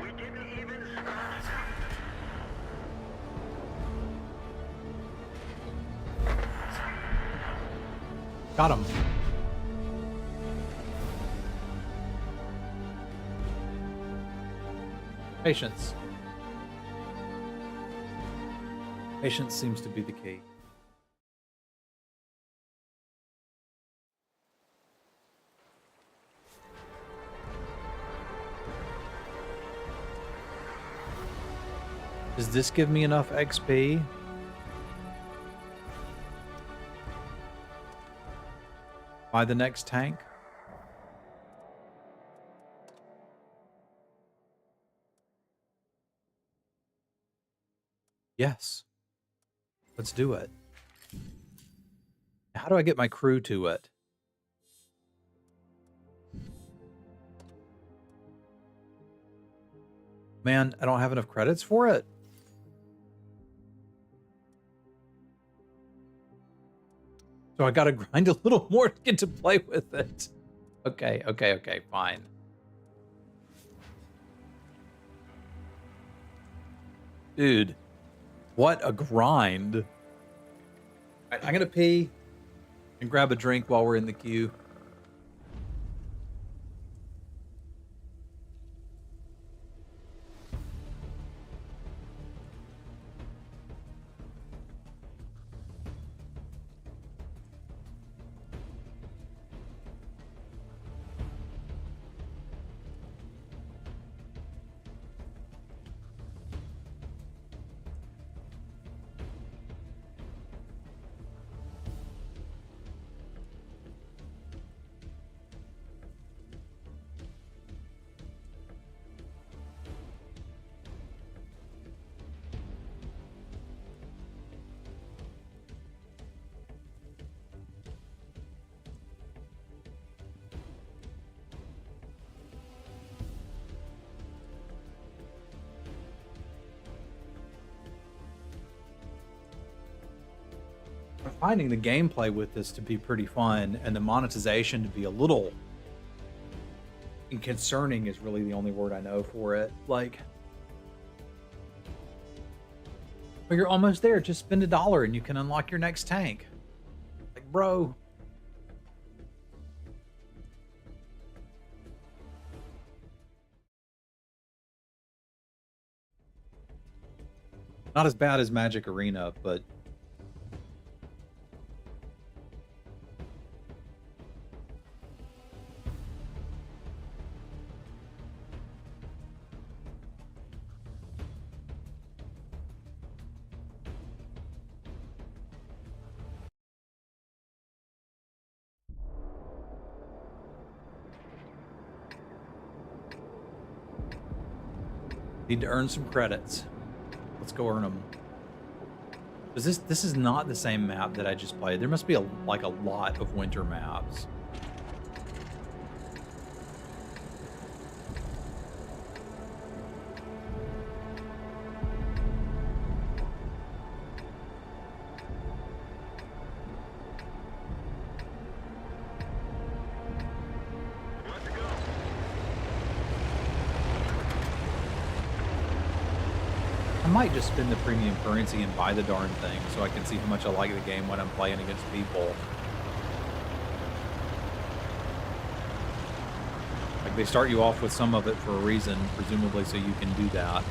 We didn't even scratch. Got him. Patience. Patience seems to be the key. Does this give me enough XP? Buy the next tank? Yes. Let's do it. How do I get my crew to it? Man, I don't have enough credits for it. So I gotta grind a little more to get to play with it. Okay, fine. Dude, what a grind. All right, I'm gonna pee and grab a drink while we're in the queue. I'm finding the gameplay with this to be pretty fun, and the monetization to be a little concerning is really the only word I know for it. Like, well, you're almost there. Just spend $1 and you can unlock your next tank. Like, bro. Not as bad as Magic Arena, but Need to earn some credits. Let's go earn them. This is not the same map that I just played. There must be like a lot of winter maps. Let's go. I might just spend the premium currency and buy the darn thing so I can see how much I like the game when I'm playing against people. Like, they start you off with some of it for a reason, presumably so you can do that.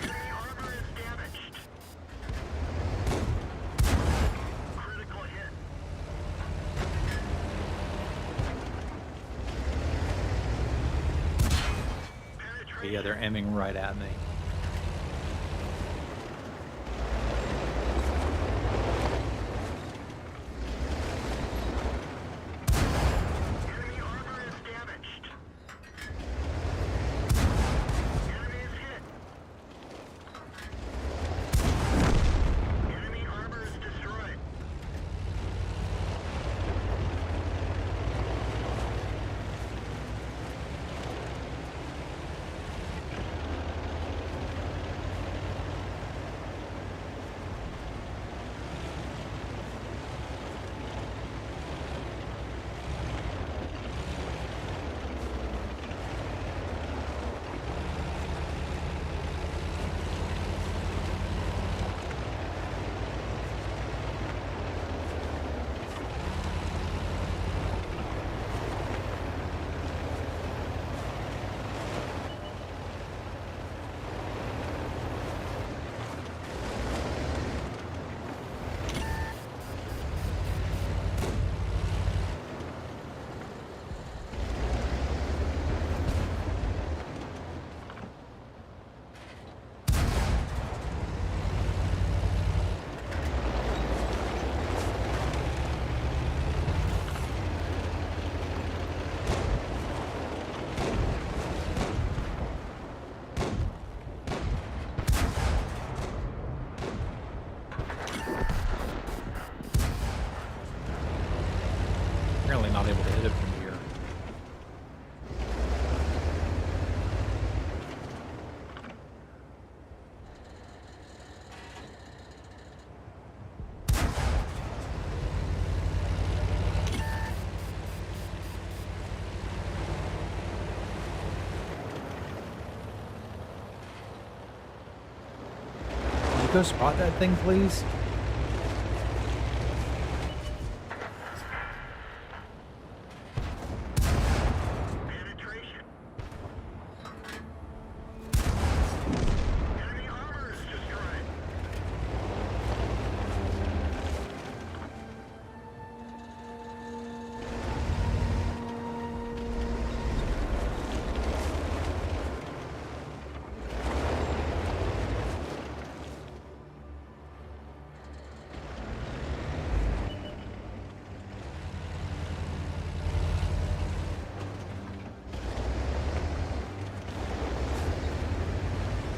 Enemy armor is damaged. Critical hit. Penetration. Yeah, they're aiming right at me. Enemy armor is damaged. Enemy is hit. Enemy armor is destroyed. Apparently not able to hit it from here. Can you go spot that thing, please? Penetration. Enemy armor is destroyed.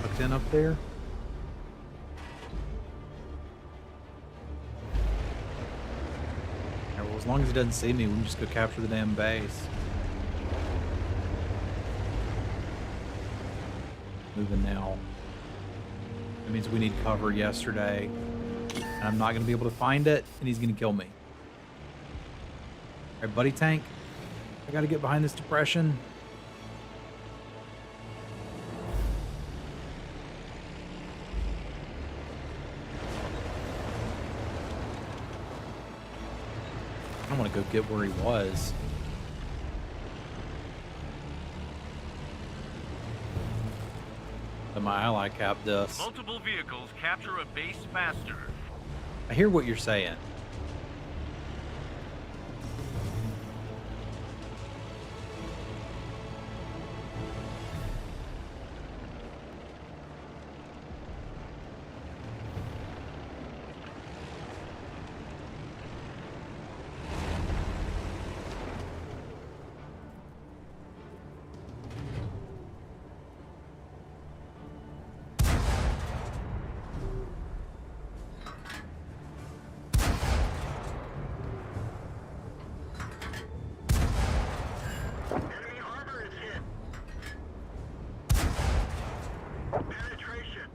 Tucked in up there. Yeah, well, as long as he doesn't see me, we can just go capture the damn base. Moving now. That means we need cover yesterday. and I'm not going to be able to find it, and he's going to kill me. All right, buddy tank. I got to get behind this depression. I want to go get where he was. But my ally capped us. Multiple vehicles capture a base faster. I hear what you're saying. Enemy armor is hit. Penetration.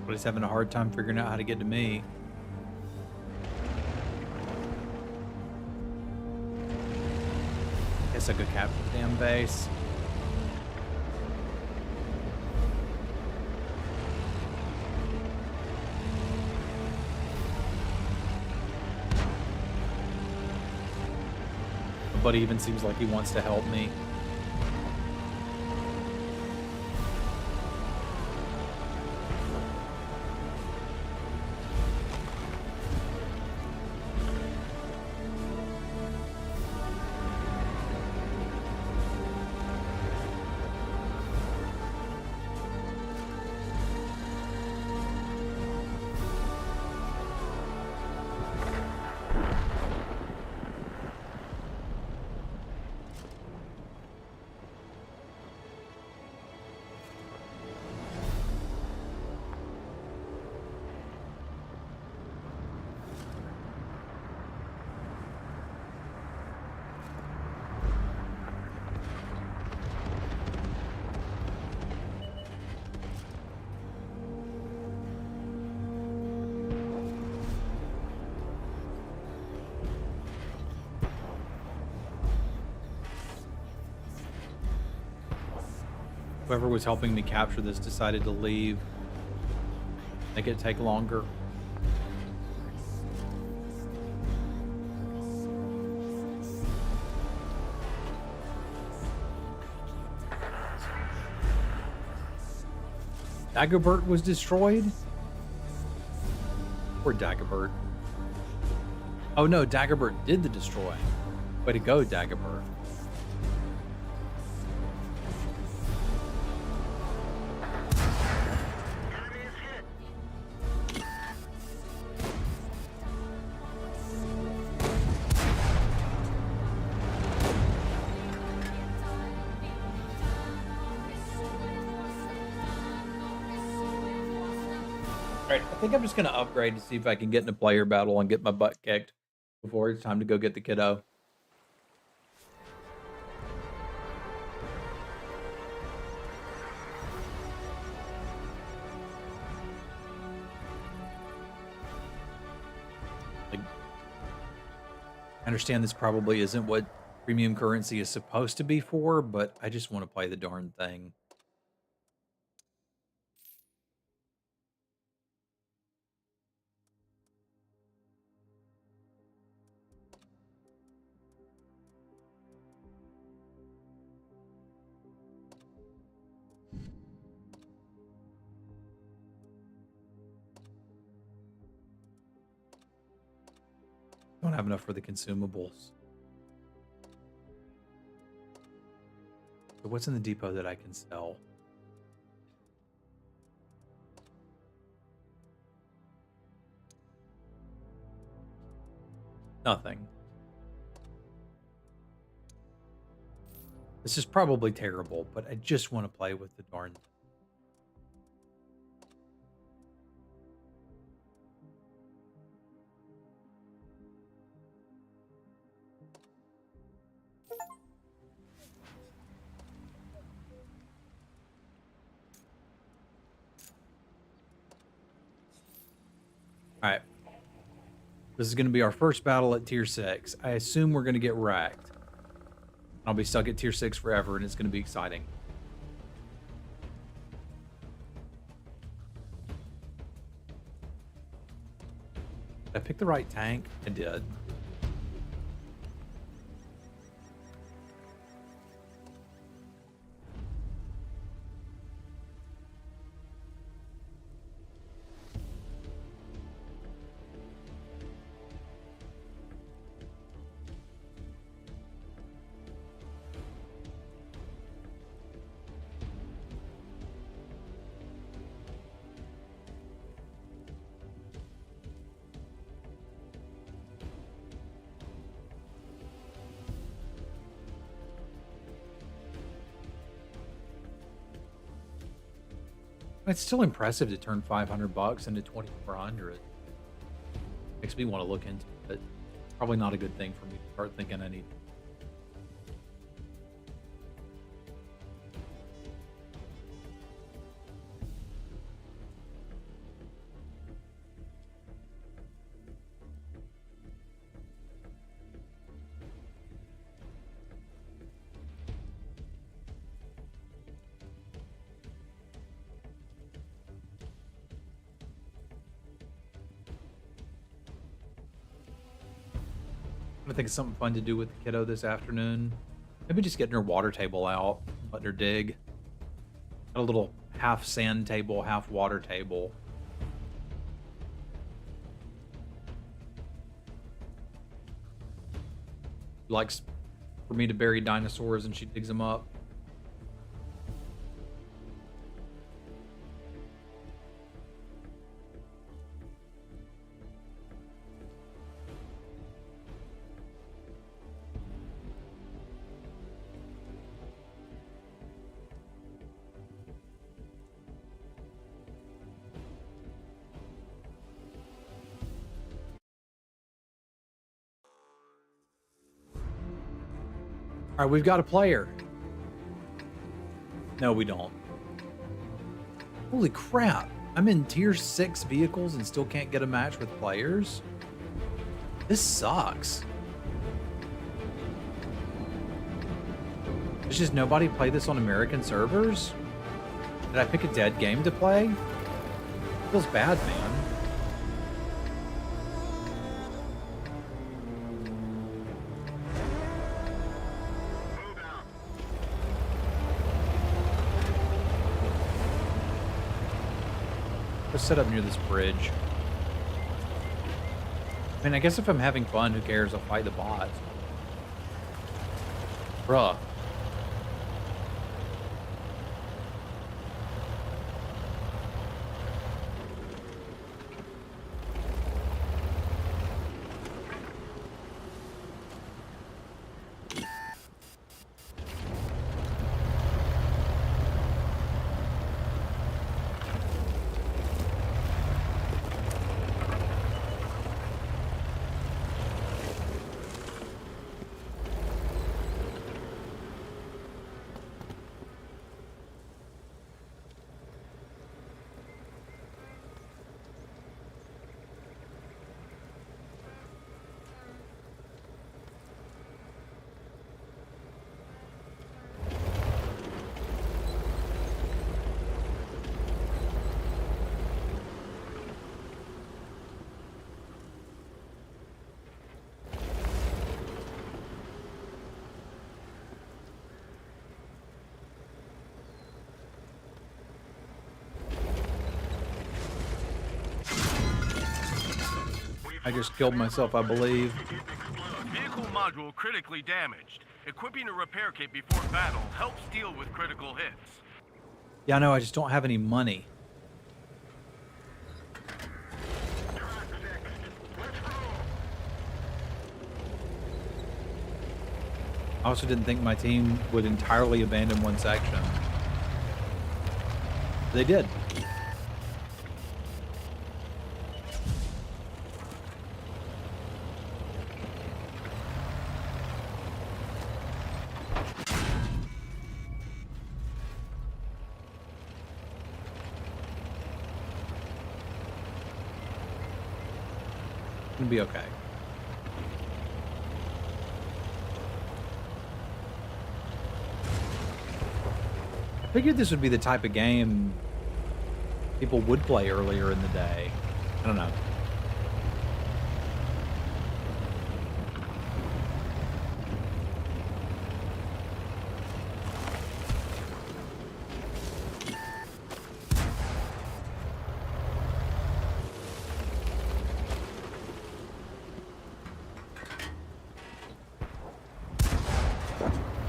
But he's having a hard time figuring out how to get to me. Guess I could capture the damn base. My buddy even seems like he wants to help me. Whoever was helping me capture this decided to leave. Make it take longer. Dagobert was destroyed? Poor Dagobert. Oh no, Dagobert did the destroying. Way to go, Dagobert. Enemy is hit. Alright, I think I'm just gonna upgrade to see if I can get in a player battle and get my butt kicked before it's time to go get the kiddo. Like, I understand this probably isn't what premium currency is supposed to be for, but I just want to play the darn thing. Don't have enough for the consumables. So what's in the depot that I can sell? Nothing. This is probably terrible, but I just want to play with the darn. All right. This is going to be our first battle at tier 6. I assume we're going to get wrecked. I'll be stuck at tier 6 forever, and it's going to be exciting. Did I pick the right tank? I did. It's still impressive to turn $500 into 2,400. Makes me want to look into it. Probably not a good thing for me to start thinking I need. I think it's something fun to do with the kiddo this afternoon. Maybe just getting her water table out, letting her dig. Got a little half sand table, half water table. Likes for me to bury dinosaurs and she digs them up. All right, we've got a player. No, we don't. Holy crap. I'm in tier 6 vehicles and still can't get a match with players? This sucks. There's just nobody play this on American servers? Did I pick a dead game to play? Feels bad, man. Let's set up near this bridge. I mean, I guess if I'm having fun, who cares? I'll fight the bots. Bruh. I just killed myself, I believe. Vehicle module critically damaged. Equipping a repair kit before battle helps deal with critical hits. Yeah, I know, I just don't have any money. I also didn't think my team would entirely abandon one section. They did. gonna be okay. I figured this would be the type of game people would play earlier in the day. I don't know.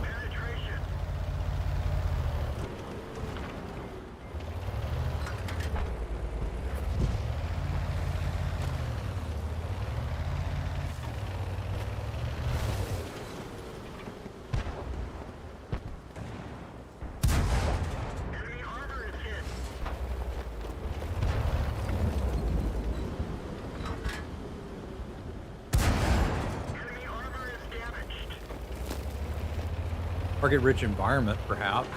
Penetration. Enemy armor is hit. Enemy armor is damaged. Target-rich environment, perhaps.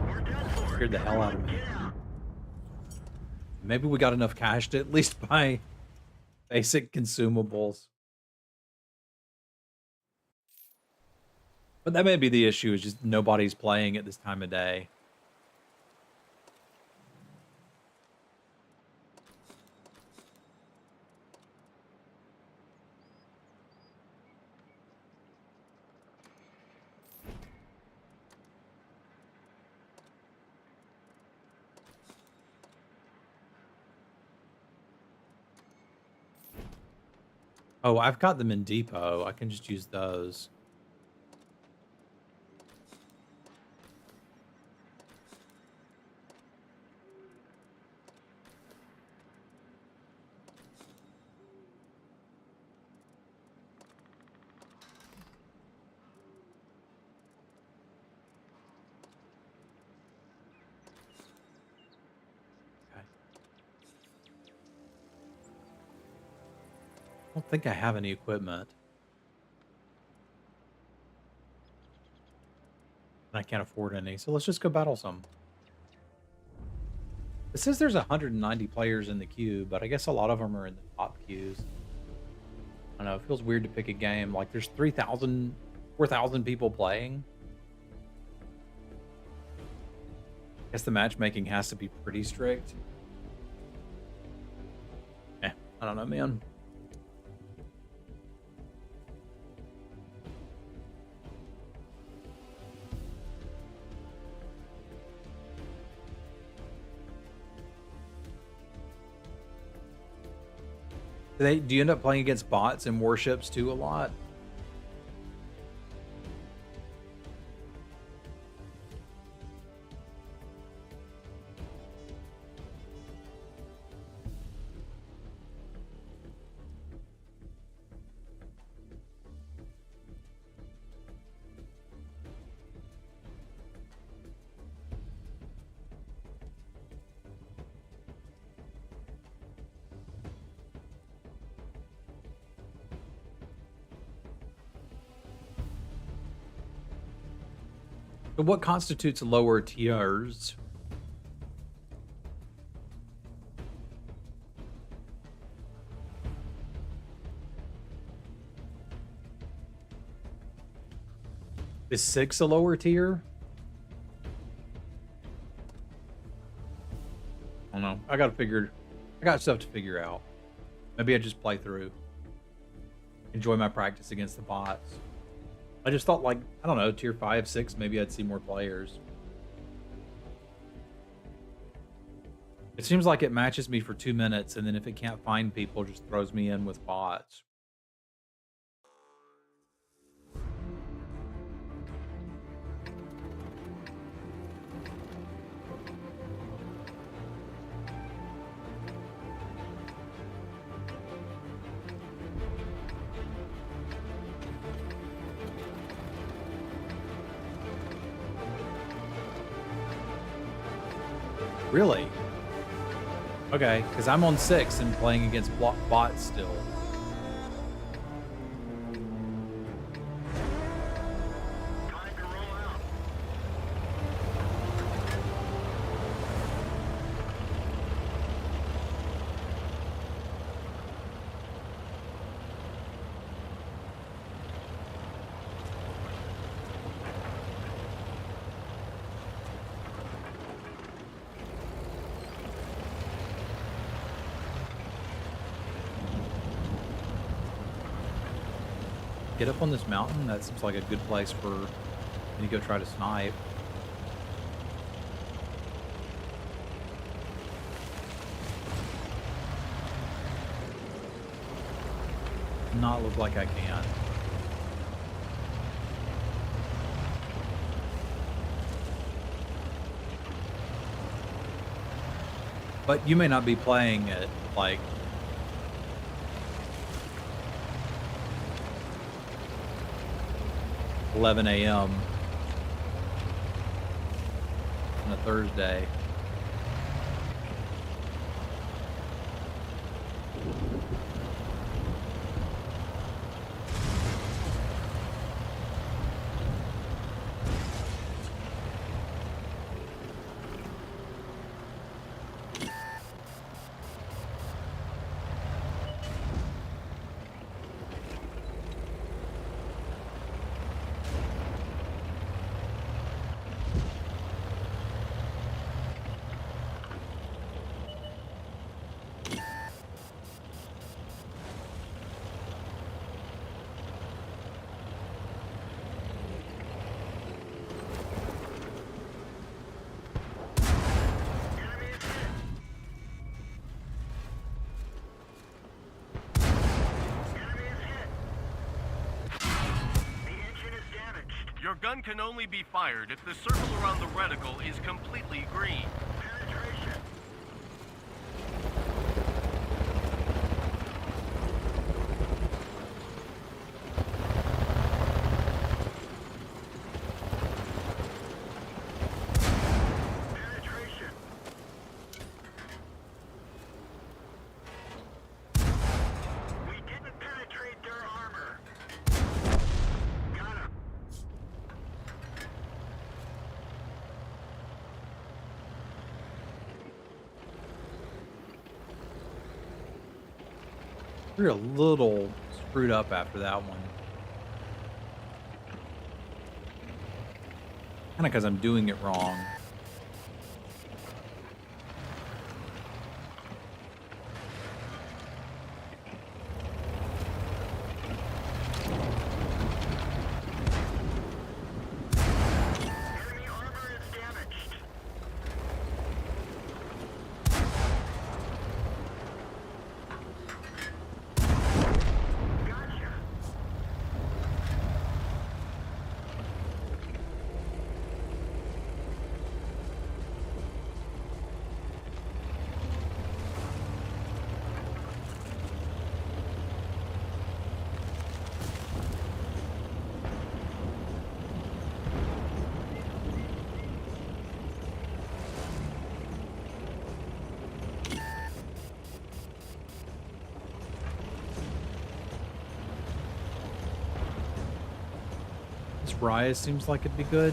We're done for. Scared the hell out of me. Yeah. Maybe we got enough cash to at least buy basic consumables. But that may be the issue, is just nobody's playing at this time of day. Oh, I've got them in depot. I can just use those. Okay. I don't think I have any equipment. And I can't afford any, so let's just go battle some. It says there's 190 players in the queue, but I guess a lot of them are in the top queues. I don't know, it feels weird to pick a game. Like, there's 3,000, 4,000 people playing. I guess the matchmaking has to be pretty strict. I don't know, man. Do you end up playing against bots and warships too a lot? So what constitutes lower tiers? Is 6 a lower tier? I don't know. I got stuff to figure out. Maybe I just play through. Enjoy my practice against the bots. I just thought, like, I don't know, tier 5, 6, maybe I'd see more players. It seems like it matches me for 2 minutes, and then if it can't find people, just throws me in with bots. Really? Okay, because I'm on 6 and playing against bots still. get up on this mountain. That seems like a good place for me to go try to snipe. Not look like I can. But you may not be playing at like 11 a.m. on a Thursday. Enemy is hit. Enemy is hit. The engine is damaged. Your gun can only be fired if the circle around the reticle is completely green. Penetration. Penetration. We didn't penetrate their armor. Got him. We're a little screwed up after that one. Kind of because I'm doing it wrong. Enemy armor is damaged. Gotcha. This Rise seems like it'd be good.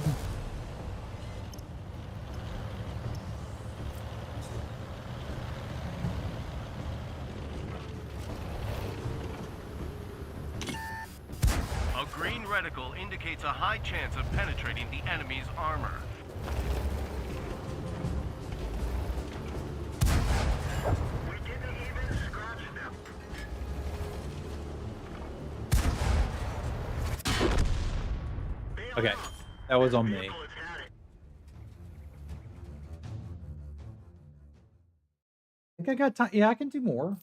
A green reticle indicates a high chance of penetrating the enemy's armor. We didn't even scratch them. Bail Okay, out. that was on me. Vehicle has had it. I think I got time. Yeah, I can do more.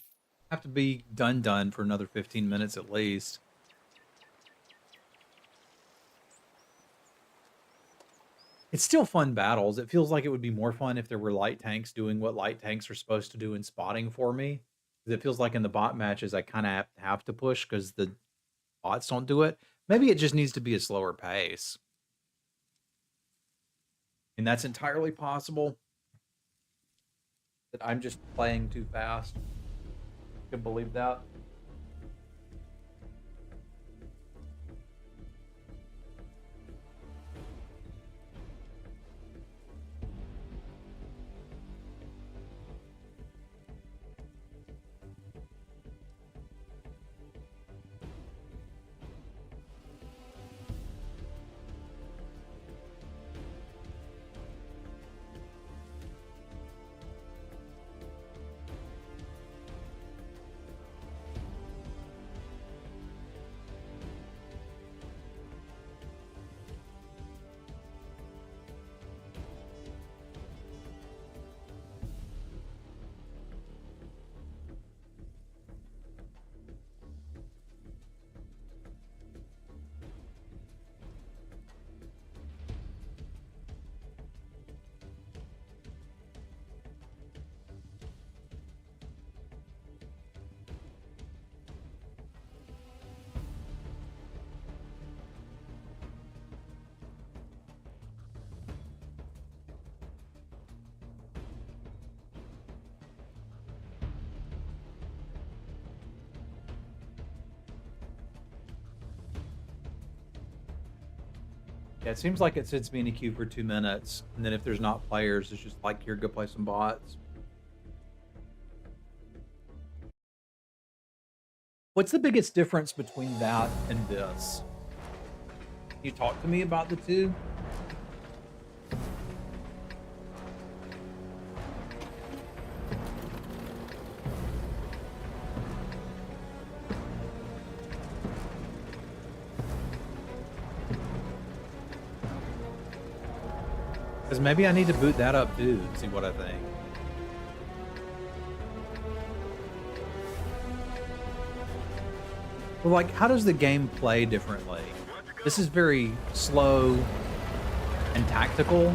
Have to be done for another 15 minutes at least. It's still fun battles. It feels like it would be more fun if there were light tanks doing what light tanks are supposed to do in spotting for me. 'Cause it feels like in the bot matches, I kind of have to push because the bots don't do it. Maybe it just needs to be a slower pace. And that's entirely possible. That I'm just playing too fast. You can believe that. Yeah, it seems like it sits me in a queue for 2 minutes, and then if there's not players, it's just like, here, go play some bots. What's the biggest difference between that and this? Can you talk to me about the two? Because maybe I need to boot that up too and see what I think. Well, like, how does the game play differently? This is very slow and tactical.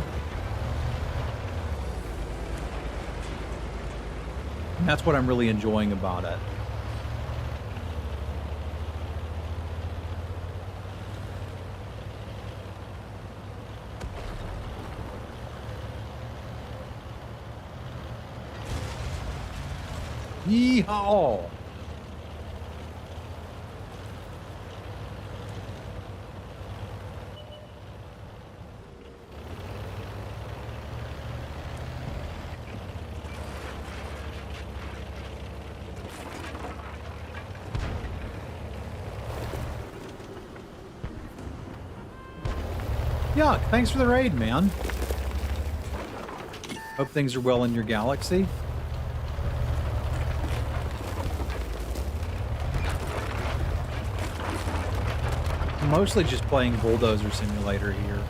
And that's what I'm really enjoying about it. Yeehaw! Yuck, thanks for the raid, man. Hope things are well in your galaxy. I'm mostly just playing Bulldozer Simulator here.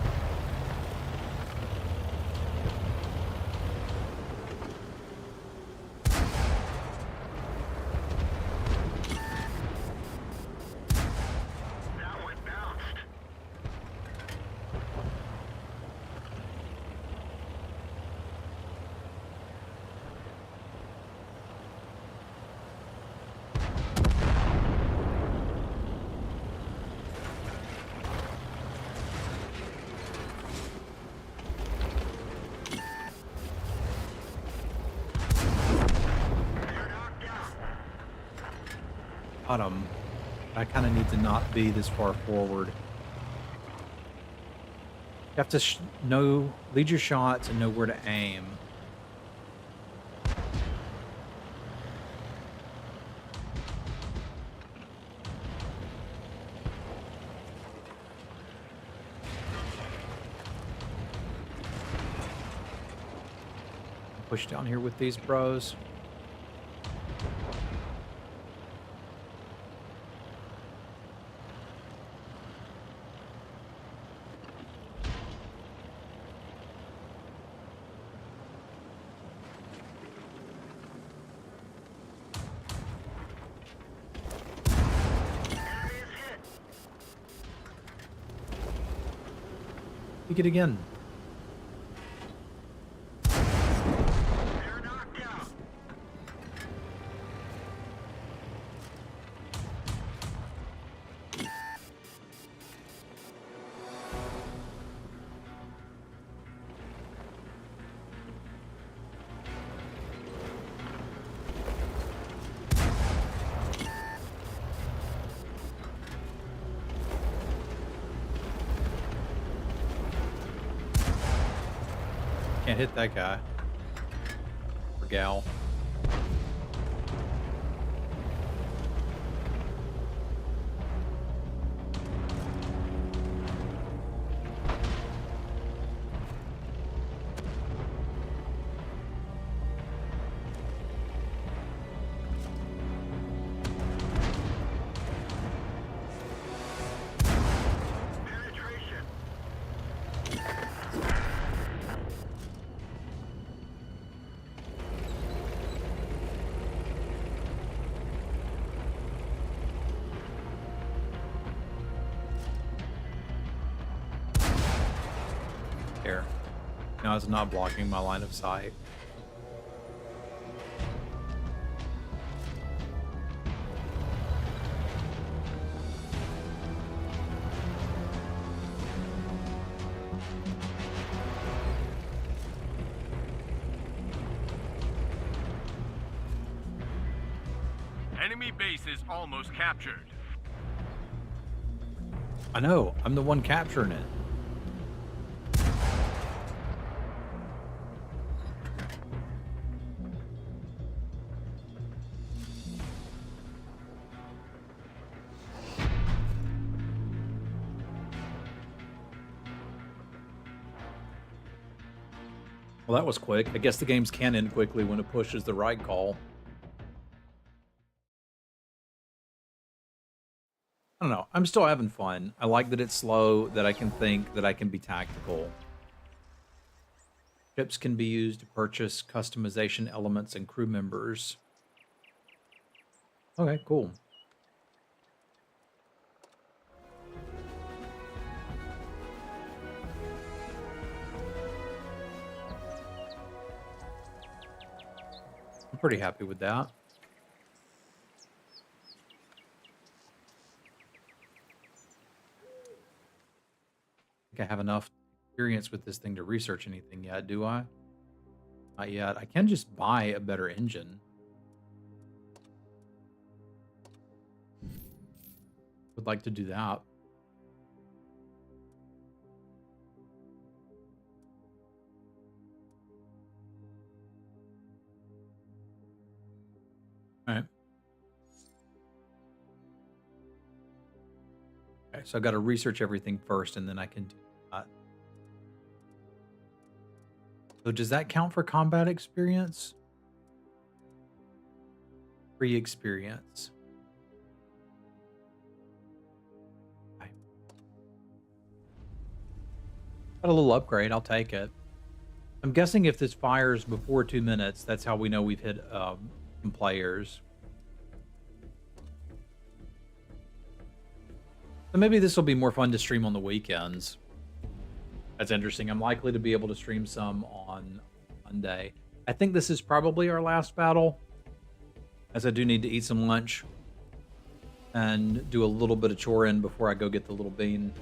That one bounced. They're knocked out. God, I kind of need to not be this far forward. You have to lead your shots and know where to aim. Push down here with these bros. Enemy is hit. Pick it again. They're knocked out. Can't hit that guy. Or gal. Penetration. There. Now it's not blocking my line of sight. Enemy base is almost captured. I know. I'm the one capturing it. Well, that was quick. I guess the games can end quickly when it pushes the right call. I don't know. I'm still having fun. I like that it's slow, that I can think, that I can be tactical. Chips can be used to purchase customization elements and crew members. Okay, cool. I'm pretty happy with that. I think I have enough experience with this thing to research anything yet, do I? Not yet. I can just buy a better engine. Would like to do that. All right. Okay, so I've got to research everything first, and then I can do that. So does that count for combat experience? Free experience. Okay. Got a little upgrade. I'll take it. I'm guessing if this fires before 2 minutes, that's how we know we've hit some players. So maybe this will be more fun to stream on the weekends. That's interesting. I'm likely to be able to stream some on Monday. I think this is probably our last battle, as I do need to eat some lunch and do a little bit of choring before I go get the little bean.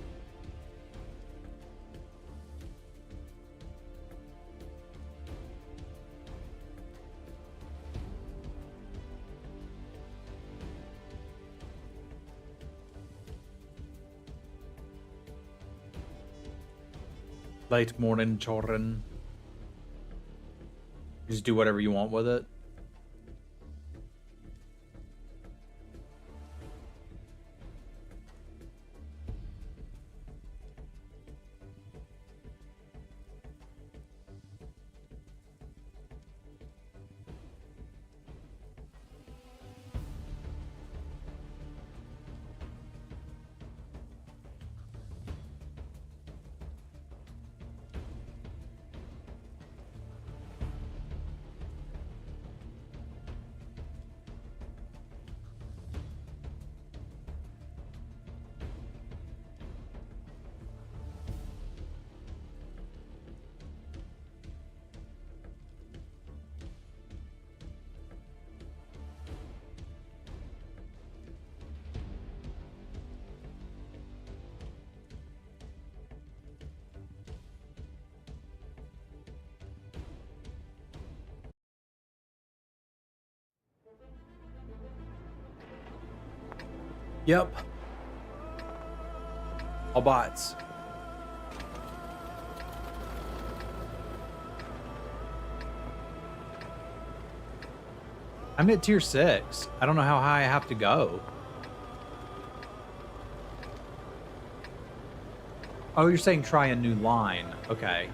Late morning chorin. Just do whatever you want with it. Yep. All bots. I'm at tier 6. I don't know how high I have to go. Oh, you're saying try a new line. Okay.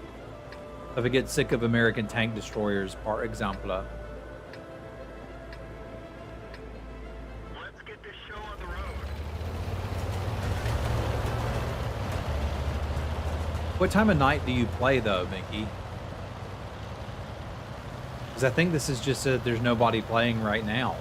If I get sick of American tank destroyers, par exemple. Let's get this show on the road. What time of night do you play, though, Mickey? Because I think this is just a, there's nobody playing right now.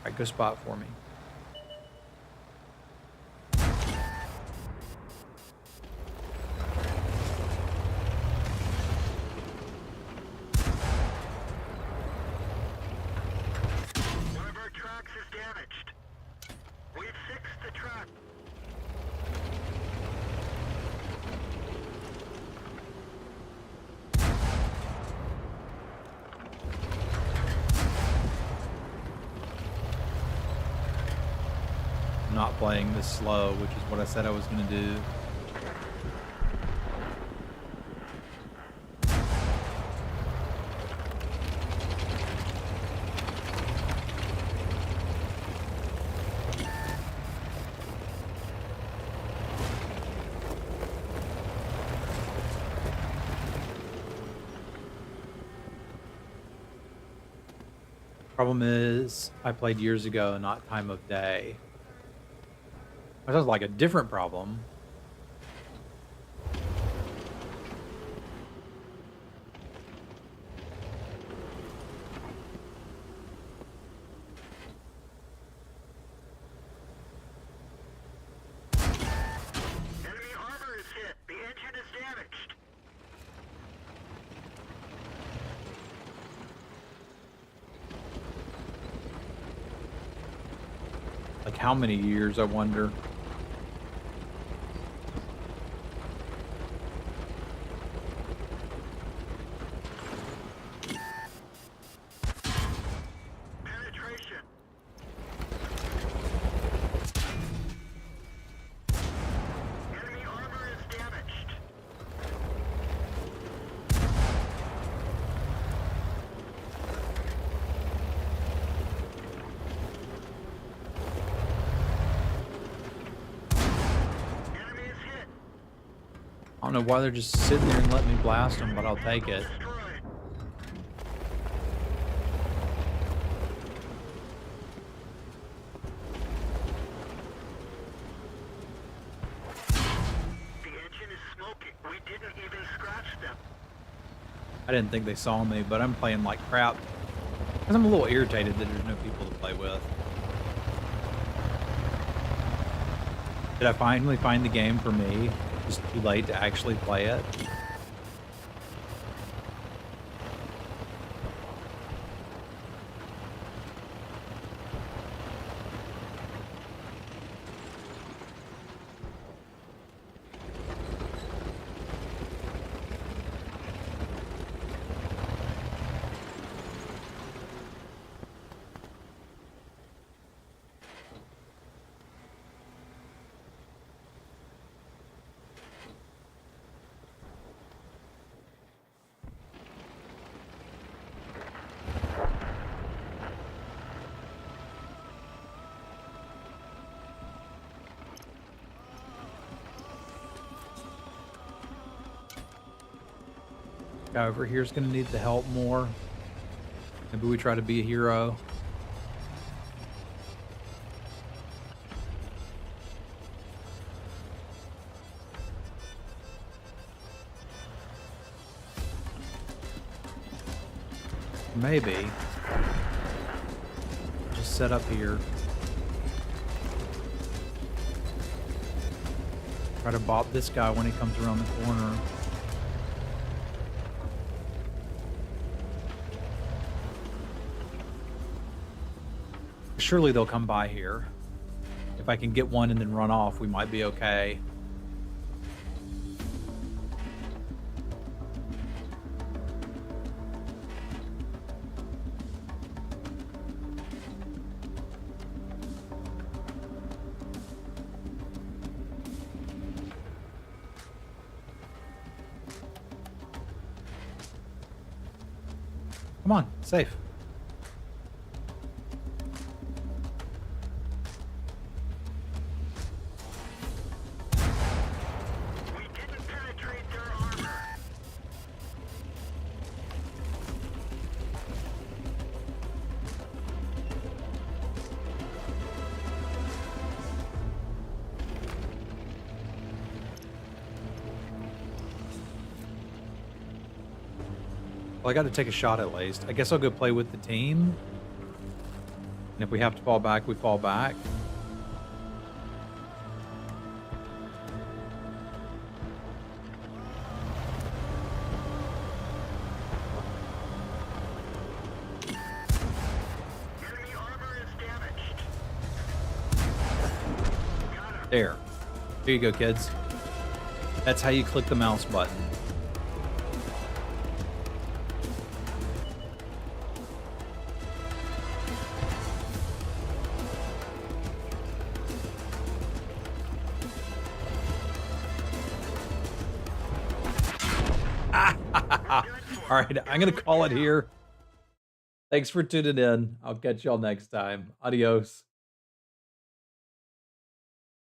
All right, go spot for me. One of our tracks is damaged. We've fixed the track. not playing this slow, which is what I said I was going to do. Problem is, I played years ago, not time of day. That sounds like a different problem. Enemy armor is hit. The engine is damaged. Like how many years, I wonder. Penetration. Enemy armor is damaged. Enemy is hit. I don't know why they're just sitting there and letting me blast them, but I'll take it. Destroyed. The engine is smoking. We didn't even scratch them. I didn't think they saw me, but I'm playing like crap. Because I'm a little irritated that there's no people to play with. Did I finally find the game for me? It's too late to actually play it. Guy over here is going to need the help more. Maybe we try to be a hero. Maybe. Just set up here. Try to bop this guy when he comes around the corner. Surely they'll come by here. If I can get one and then run off, we might be okay. Come on, safe. We didn't penetrate their armor. Well, I got to take a shot at least. I guess I'll go play with the team. And if we have to fall back, we fall back. Enemy armor is damaged. Got him. There. There you go, kids. That's how you click the mouse button. All right, I'm gonna call it here. Thanks for tuning in. I'll catch y'all next time. Adios.